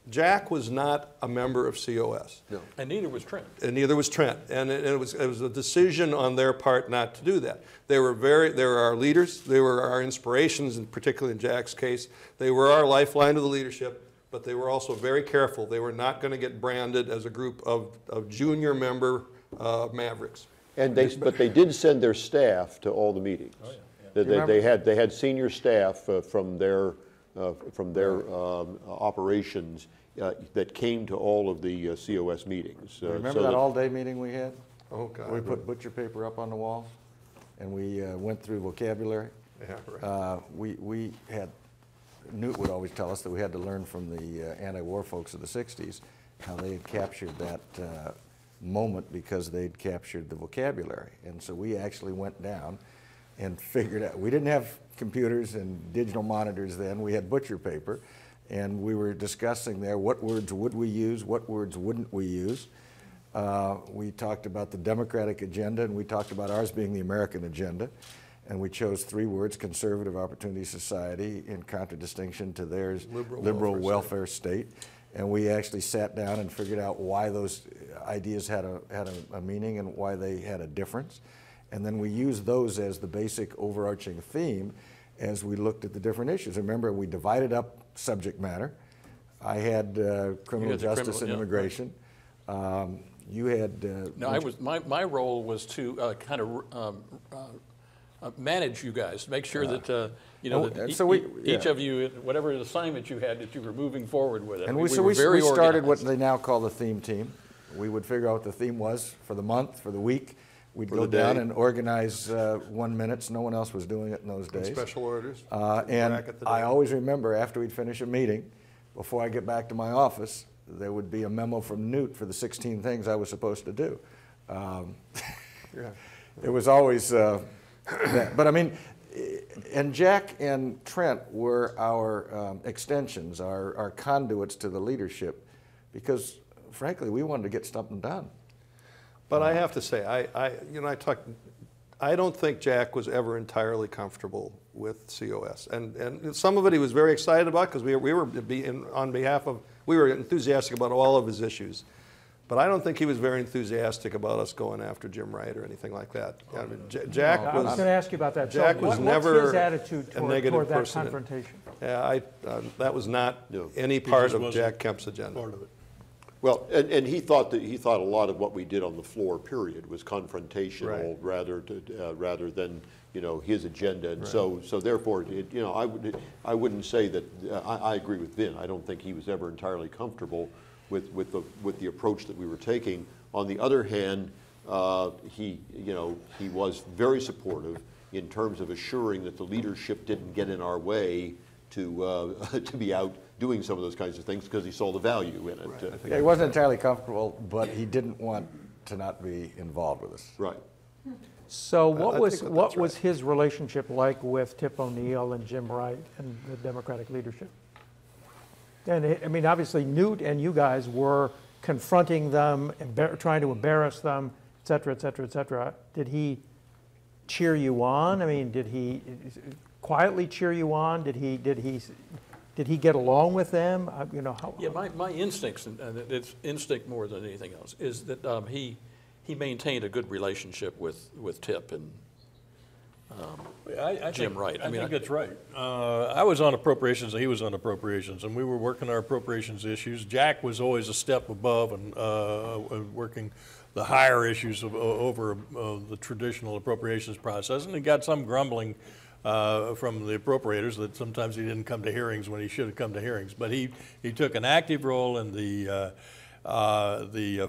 Jack was not a member of COS. No. And neither was Trent. And neither was Trent. And it was a decision on their part not to do that. They were our leaders. They were our inspirations, and particularly in Jack's case. They were our lifeline to the leadership, but they were also very careful. They were not going to get branded as a group of junior member mavericks. But they did send their staff to all the meetings. Oh, yeah. They had senior staff from their operations that came to all of the COS meetings. Remember that all-day meeting we had? Oh, God. We put butcher paper up on the walls, and we went through vocabulary. Yeah, right. We had, Newt would always tell us that we had to learn from the anti-war folks of the 60s how they had captured that moment because they'd captured the vocabulary. And so we actually went down and figured out, we didn't have computers and digital monitors then, we had butcher paper, and we were discussing there what words would we use, what words wouldn't we use. We talked about the Democratic agenda, and we talked about ours being the American agenda, and we chose 3 words: Conservative Opportunity Society, in contradistinction to theirs, Liberal Welfare State. And we actually sat down and figured out why those ideas had a meaning and why they had a difference. And then we used those as the basic overarching theme as we looked at the different issues. Remember, we divided up subject matter. I had criminal justice and immigration. You had... No, my role was to kind of manage you guys, make sure that each of you, whatever assignment you had, that you were moving forward with it. And we started what they now call the theme team. We would figure out what the theme was for the month, for the week. We'd go down and organize 1 minute. No one else was doing it in those days. Special orders. And I always remember after we'd finish a meeting, before I get back to my office, there would be a memo from Newt for the 16 things I was supposed to do. It was always that. But I mean, and Jack and Trent were our extensions, our conduits to the leadership, because frankly, we wanted to get something done. But I have to say, I don't think Jack was ever entirely comfortable with COS, and some of it he was very excited about because we were enthusiastic about all of his issues. But I don't think he was very enthusiastic about us going after Jim Wright or anything like that. I mean, Jack was. I was going to ask you about that. Jack was never what's his attitude toward that confrontation? Yeah, that was not any part of Jack Kemp's agenda. Part of it. Well, and he thought a lot of what we did on the floor, period, was confrontational rather than his agenda, and so therefore I wouldn't say that I agree with Vin. I don't think he was ever entirely comfortable with the approach that we were taking. On the other hand, he was very supportive in terms of assuring that the leadership didn't get in our way to be out doing some of those kinds of things, because he saw the value in it. Right. Yeah, he wasn't entirely comfortable, but he didn't want to not be involved with us. Right. So what was his relationship like with Tip O'Neill and Jim Wright and the Democratic leadership? And I mean, obviously Newt and you guys were confronting them, trying to embarrass them, et cetera, et cetera, et cetera. Did he cheer you on? I mean, did he quietly cheer you on? Did he get along with them? You know, how? Yeah, my instincts, and it's instinct more than anything else, is that he maintained a good relationship with Tip and Jim Wright. I think that's right. I was on appropriations and he was on appropriations, and we were working our appropriations issues. Jack was always a step above and working the higher issues over the traditional appropriations process, and he got some grumbling from the appropriators that sometimes he didn't come to hearings when he should have come to hearings. But he took an active role in the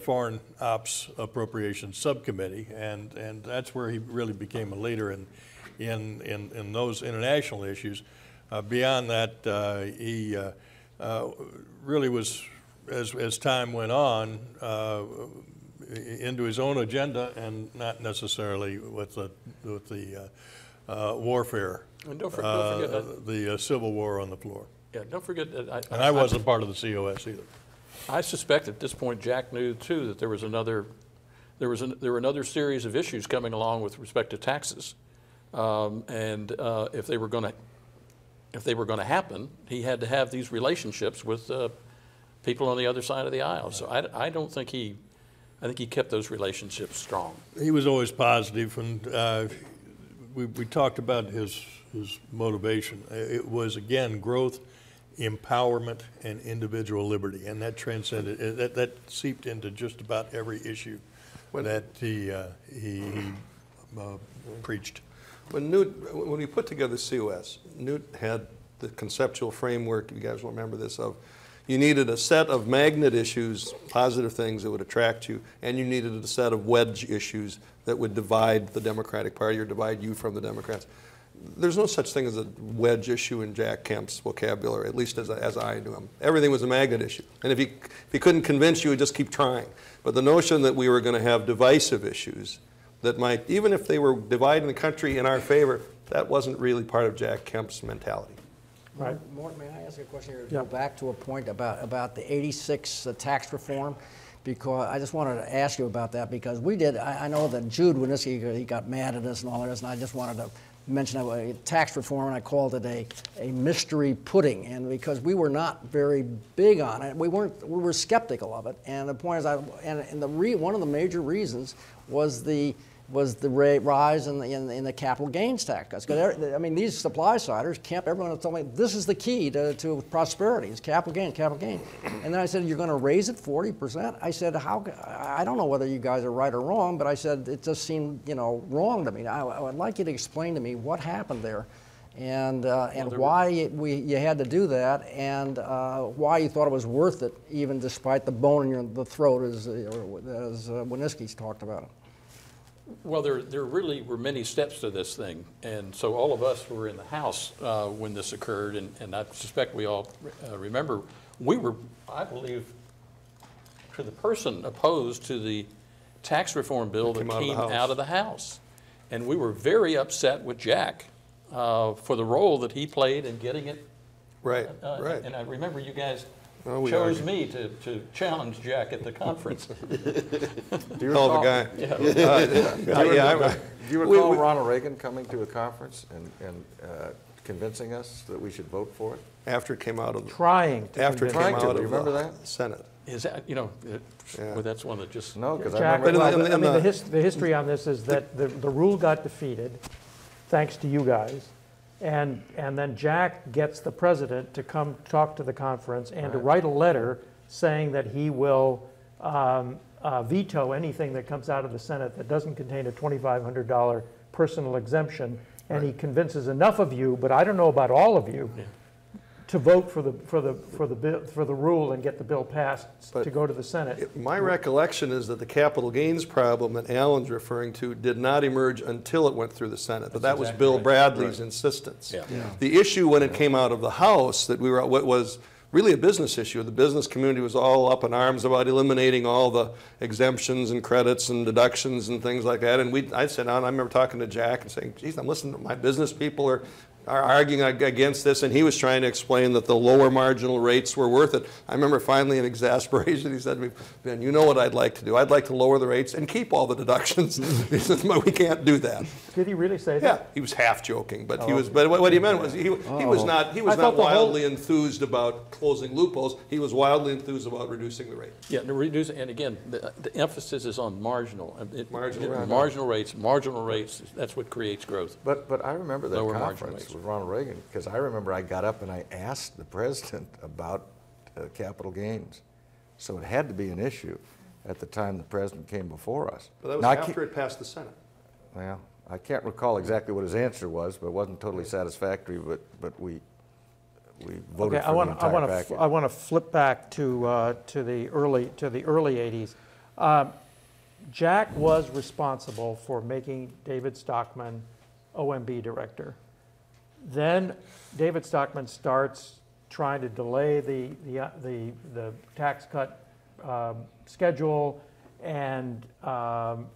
Foreign Ops Appropriations Subcommittee, and that's where he really became a leader in those international issues. Beyond that, he really was, as time went on, into his own agenda and not necessarily with the warfare. And don't forget that the Civil War on the floor. Yeah, don't forget that. I wasn't part of the COS either. I suspect at this point Jack knew too that there were another series of issues coming along with respect to taxes, and if they were going to happen, he had to have these relationships with people on the other side of the aisle. So I don't think I think he kept those relationships strong. He was always positive, and we talked about his motivation. It was, again, growth, empowerment, and individual liberty, and that transcended, that seeped into just about every issue that he preached. When we put together COS, Newt had the conceptual framework, you guys will remember this, of you needed a set of magnet issues, positive things that would attract you, and you needed a set of wedge issues that would divide the Democratic Party or divide you from the Democrats. There's no such thing as a wedge issue in Jack Kemp's vocabulary, at least as I knew him. Everything was a magnet issue. And if he couldn't convince you, he'd just keep trying. But the notion that we were going to have divisive issues that might, even if they were dividing the country in our favor, that wasn't really part of Jack Kemp's mentality. Right. Morton, may I ask a question here? Yeah. Go back to a point about the '86 tax reform, because I just wanted to ask you about that, because we did, I know that Jude Winniski, he got mad at us and all of this, and I just wanted to mention tax reform, and I called it a mystery pudding, and because we were not very big on it, we were skeptical of it, and the point is, one of the major reasons was the rise in the capital gains tax cuts. Because I mean, these supply siders, Kemp, everyone has told me this is the key to prosperity. It's capital gain, capital gain. And then I said, you're going to raise it 40%? I said, I don't know whether you guys are right or wrong, but I said it just seemed wrong to me. I would like you to explain to me what happened there, and why you had to do that, and why you thought it was worth it, even despite the bone in the throat, as Winniski's talked about it. Well, there really were many steps to this thing, and so all of us were in the House when this occurred, and I suspect we all remember. We were, I believe, to the person opposed to the tax reform bill that came out of the House, and we were very upset with Jack for the role that he played in getting it. Right, right. And I remember you guys chose me to challenge Jack at the conference. Do you recall, guy. Do you recall Ronald Reagan coming to a conference and convincing us that we should vote for it? After it came out of the remember that? Senate. Is that, well, that's one that just... No, because Jack, I remember... I mean, the history on this is that the rule got defeated, thanks to you guys, and then Jack gets the president to come talk to the conference and to write a letter saying that he will veto anything that comes out of the Senate that doesn't contain a $2,500 personal exemption, and he convinces enough of you, but I don't know about all of you, to vote for the rule and get the bill passed to go to the Senate. My recollection is that the capital gains problem that Allan's referring to did not emerge until it went through the Senate, but that was Bill Bradley's insistence. Yeah. Yeah. The issue when it came out of the House that what was really a business issue. The business community was all up in arms about eliminating all the exemptions and credits and deductions and things like that. And I sat down, I remember talking to Jack and saying, geez, I'm listening to my business people are arguing against this, and he was trying to explain that the lower marginal rates were worth it. I remember finally in exasperation he said to me, Ben, you know what I'd like to do? I'd like to lower the rates and keep all the deductions. He said, but we can't do that. Did he really say that? Yeah, he was half joking, but he was. But what he meant was he was not wildly enthused about closing loopholes. He was wildly enthused about reducing the rate. Yeah, reducing, and again, the emphasis is on marginal. Marginal rates. That's what creates growth. But I remember that Lower conference with Ronald Reagan, because I remember I got up and I asked the president about capital gains. So it had to be an issue at the time the president came before us. But that was after it passed the Senate. Well, I can't recall exactly what his answer was, but it wasn't totally satisfactory, but we voted for the entire package. I want to flip back to the early 80s. Jack was responsible for making David Stockman OMB director. Then David Stockman starts trying to delay the tax cut schedule, and then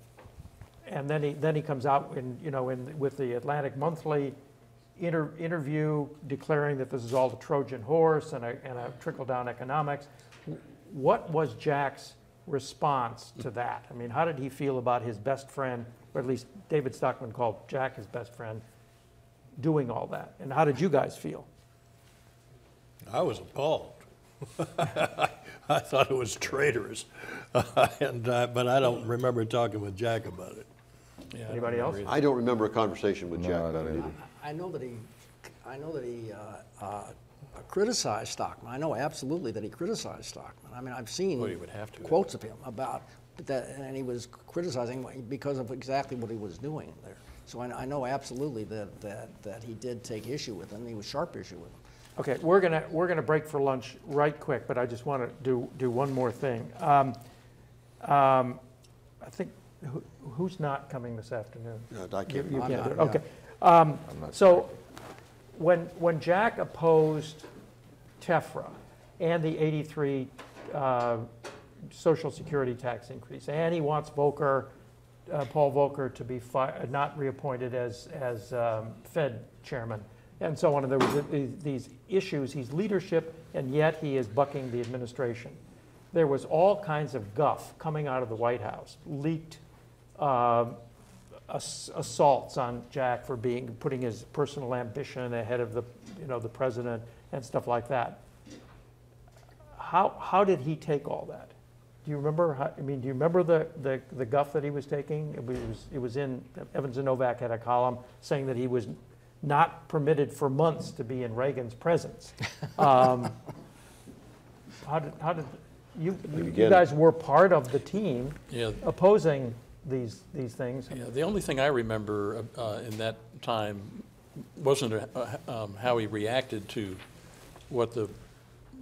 he comes out with the Atlantic Monthly interview declaring that this is all the Trojan horse and a trickle down economics. What was Jack's response to that? I mean, how did he feel about his best friend, or at least David Stockman called Jack his best friend, doing all that? And how did you guys feel? I was appalled. I thought it was traitorous, but I don't remember talking with Jack about it. Yeah, Anybody else? I don't remember a conversation with Jack about it either. I know that he criticized Stockman. I know absolutely that he criticized Stockman. I mean, I've seen quotes of him about that, and he was criticizing because of exactly what he was doing there. So I know absolutely that he did take issue with him. He was sharp issue with him. Okay, we're gonna break for lunch right quick, but I just want to do one more thing. I think who's not coming this afternoon? I can't. You can't do it. Okay. So when Jack opposed TEFRA and the '83 Social Security tax increase, and he wants Paul Volcker to be not reappointed as Fed chairman, and so on. And there was these issues. He's leadership, and yet he is bucking the administration. There was all kinds of guff coming out of the White House, leaked assaults on Jack for putting his personal ambition ahead of the president and stuff like that. How did he take all that? Do you remember? Do you remember the guff that he was taking? It was in Evans and Novak had a column saying that he was not permitted for months to be in Reagan's presence. How did you guys were part of the team opposing these things? Yeah, the only thing I remember in that time wasn't how he reacted to what the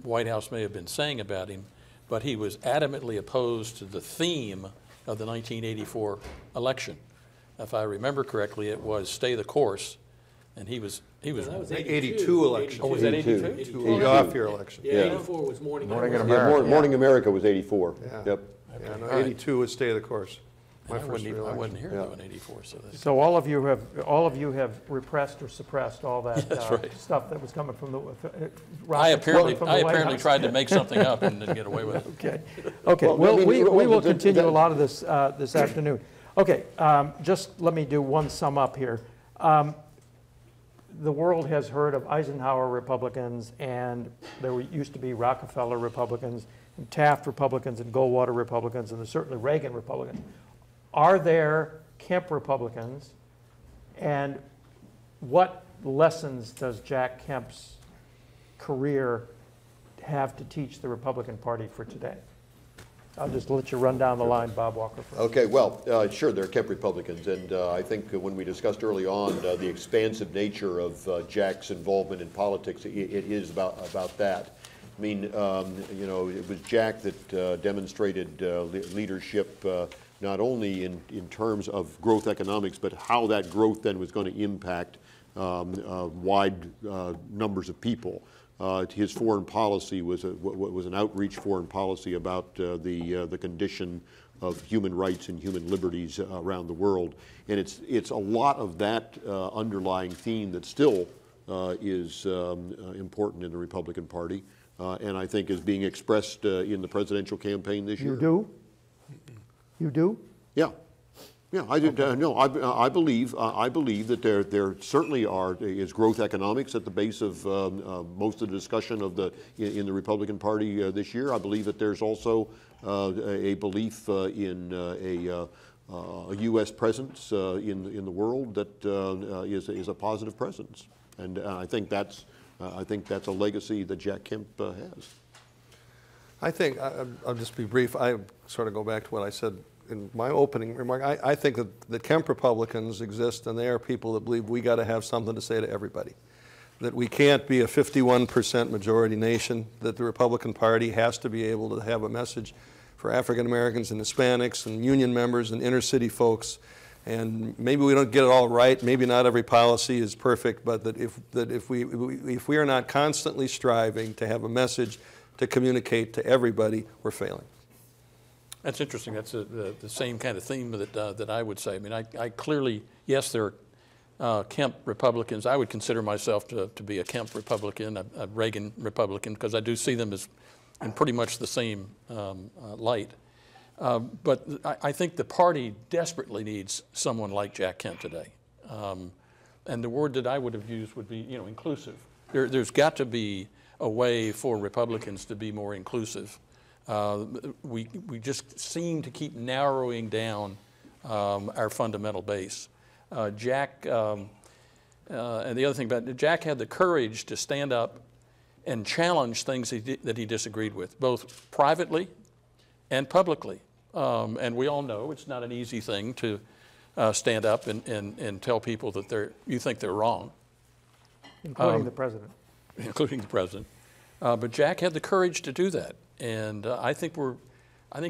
White House may have been saying about him, but he was adamantly opposed to the theme of the 1984 election. If I remember correctly, it was "Stay the Course," and he was. That was 82 election. Oh, was that 82? The off-year election. Yeah, 84 was Morning America. Yeah, Morning America was 84. Yeah. Yep. Yeah, no, 82 was Stay the Course. I wasn't here though in '84, so that's So all of you have repressed or suppressed all that right. stuff that was coming from the. I apparently House. tried to make something up and didn't get away with it. Okay. Well, We will continue a lot of this this afternoon. Okay. Just let me do one sum up here. The world has heard of Eisenhower Republicans, and there used to be Rockefeller Republicans, and Taft Republicans, and Goldwater Republicans, and there's certainly Reagan Republicans. Are there Kemp Republicans, and what lessons does Jack Kemp's career have to teach the Republican Party for today? I'll just let you run down the line, Bob Walker. Okay, well, sure, they're Kemp Republicans, and I think when we discussed early on the expansive nature of Jack's involvement in politics, it is about that. I mean, you know, it was Jack that demonstrated leadership not only in terms of growth economics, but how that growth then was going to impact wide numbers of people. His foreign policy was an outreach foreign policy about the condition of human rights and human liberties around the world, and it's a lot of that underlying theme that still is important in the Republican Party, and I think is being expressed in the presidential campaign this year. You do? You do? Yeah. Yeah, I did. No, I believe that there certainly is growth economics at the base of most of the discussion of in the Republican Party this year. I believe that there's also a belief in a U.S. presence in the world that is a positive presence, and I think that's a legacy that Jack Kemp has. I think, I'll just be brief, I sort of go back to what I said in my opening remark. I think that the Kemp Republicans exist, and they are people that believe we got to have something to say to everybody. That we can't be a 51% majority nation, that the Republican Party has to be able to have a message for African Americans and Hispanics and union members and inner city folks. And maybe we don't get it all right, maybe not every policy is perfect, but that if we are not constantly striving to have a message to communicate to everybody, we're failing. That's interesting. That's the same kind of theme that I would say. I mean, I clearly, yes, there are Kemp Republicans. I would consider myself to be a Kemp Republican, a Reagan Republican, because I do see them as in pretty much the same light. But I think the party desperately needs someone like Jack Kemp today. And the word that I would have used would be, you know, inclusive. There's got to be a way for Republicans to be more inclusive. We just seem to keep narrowing down our fundamental base. Jack, and the other thing about it, Jack had the courage to stand up and challenge things that he disagreed with, both privately and publicly. And we all know it's not an easy thing to stand up and tell people that you think they're wrong. Including the president. Including the president. But Jack had the courage to do that. And I think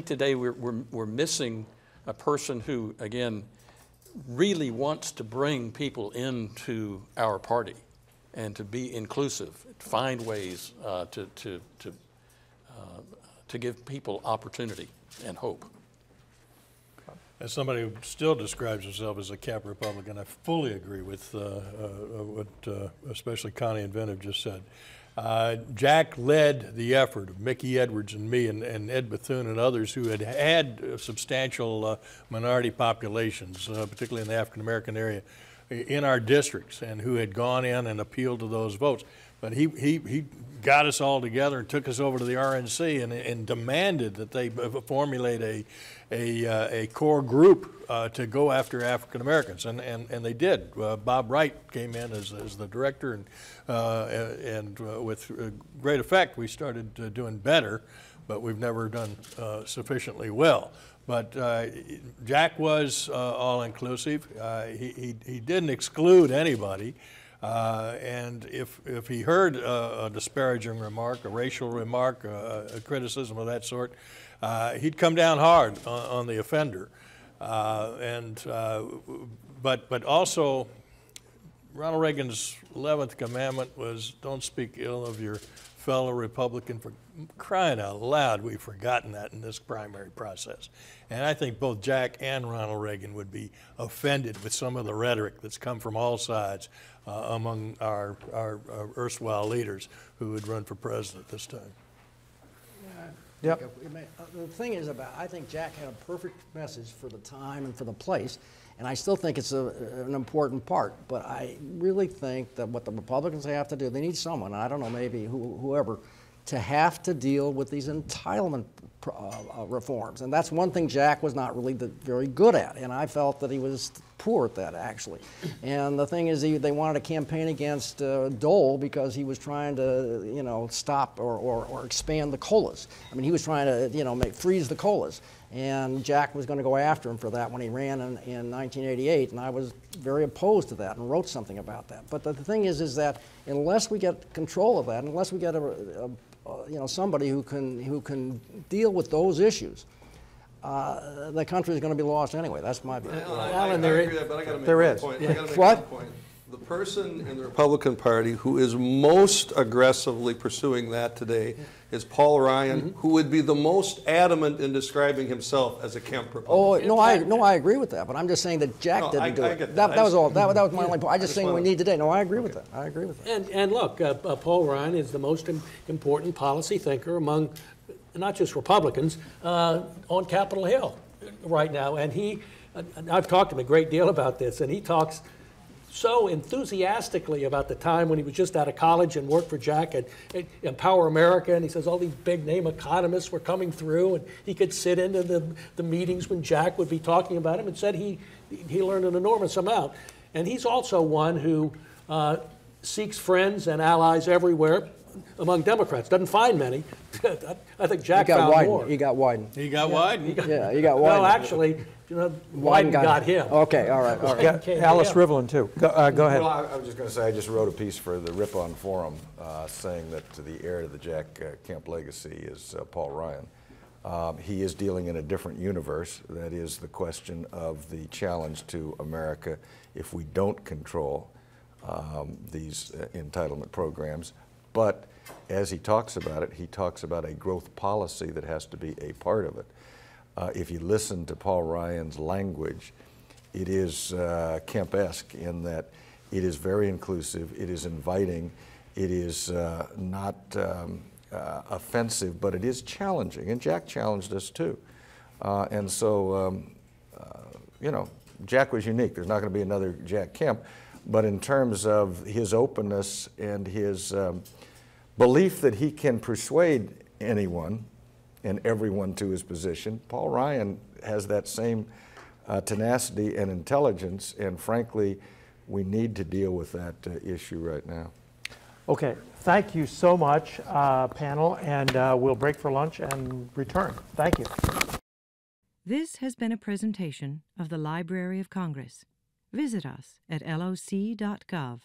today we're missing a person who, again, really wants to bring people into our party and to be inclusive, to find ways to give people opportunity and hope. As somebody who still describes himself as a Kemp Republican, I fully agree with what especially Connie and Vin have just said. Jack led the effort of Mickey Edwards and me and Ed Bethune and others who had substantial minority populations, particularly in the African American area, in our districts, and who had gone in and appealed to those votes. But he got us all together and took us over to the RNC and demanded that they formulate a core group to go after African Americans, and they did. Bob Wright came in as the director, and with great effect, we started doing better, but we've never done sufficiently well. But Jack was all-inclusive. He didn't exclude anybody. And if he heard a disparaging remark, a racial remark, a criticism of that sort, he'd come down hard on the offender. But also, Ronald Reagan's 11th commandment was, don't speak ill of your fellow Republican. For crying out loud, we've forgotten that in this primary process. And I think both Jack and Ronald Reagan would be offended with some of the rhetoric that's come from all sides among our erstwhile leaders who would run for president this time. Yep. The thing is I think Jack had a perfect message for the time and for the place, and I still think it's an important part. But I really think that what the Republicans have to do, they need someone, I don't know, maybe whoever, to have to deal with these entitlement reforms. And that's one thing Jack was not really very good at, and I felt that he was poor at that, actually. And the thing is, they wanted to campaign against Dole because he was trying to, you know, stop or expand the COLAs. I mean, he was trying to, you know, freeze the COLAs. And Jack was going to go after him for that when he ran in 1988, and I was very opposed to that and wrote something about that. But the thing is that unless we get control of that, unless we get you know, somebody who can deal with those issues, the country is going to be lost anyway. That's my view. Alan, there is. But I got to make there one is. point. Yeah. I gotta make What? one point. The person in the Republican Party who is most aggressively pursuing that today is Paul Ryan, who would be the most adamant in describing himself as a Kemp Republican. Oh, no, I agree with that, but I'm just saying that Jack didn't do it. That was all. That was my only point. I just saying we need today. No, I agree with that. I agree with that. And look, Paul Ryan is the most important policy thinker among not just Republicans on Capitol Hill right now. And I've talked to him a great deal about this, and he talks so enthusiastically about the time when he was just out of college and worked for Jack at Empower America, and he says all these big name economists were coming through, and he could sit into the meetings when Jack would be talking about him, and said he learned an enormous amount. And he's also one who seeks friends and allies everywhere among Democrats. Doesn't find many. I think Jack found more. He got Wyden. He got Wyden. Yeah, he got Wyden. Well, actually, you know, Wyden got him. Okay, all right. All right. Alice Rivlin, too. Go ahead. Well, I was just going to say, I just wrote a piece for the Ripon Forum saying that the heir to the Jack Kemp legacy is Paul Ryan. He is dealing in a different universe. That is the question of the challenge to America if we don't control these entitlement programs. But as he talks about it, he talks about a growth policy that has to be a part of it. If you listen to Paul Ryan's language, it is Kemp-esque in that it is very inclusive, it is inviting, it is not offensive, but it is challenging. And Jack challenged us too. And so, you know, Jack was unique. There's not going to be another Jack Kemp. But in terms of his openness and his belief that he can persuade anyone and everyone to his position, Paul Ryan has that same tenacity and intelligence, and frankly, we need to deal with that issue right now. Okay, thank you so much, panel, and we'll break for lunch and return. Thank you. This has been a presentation of the Library of Congress. Visit us at loc.gov.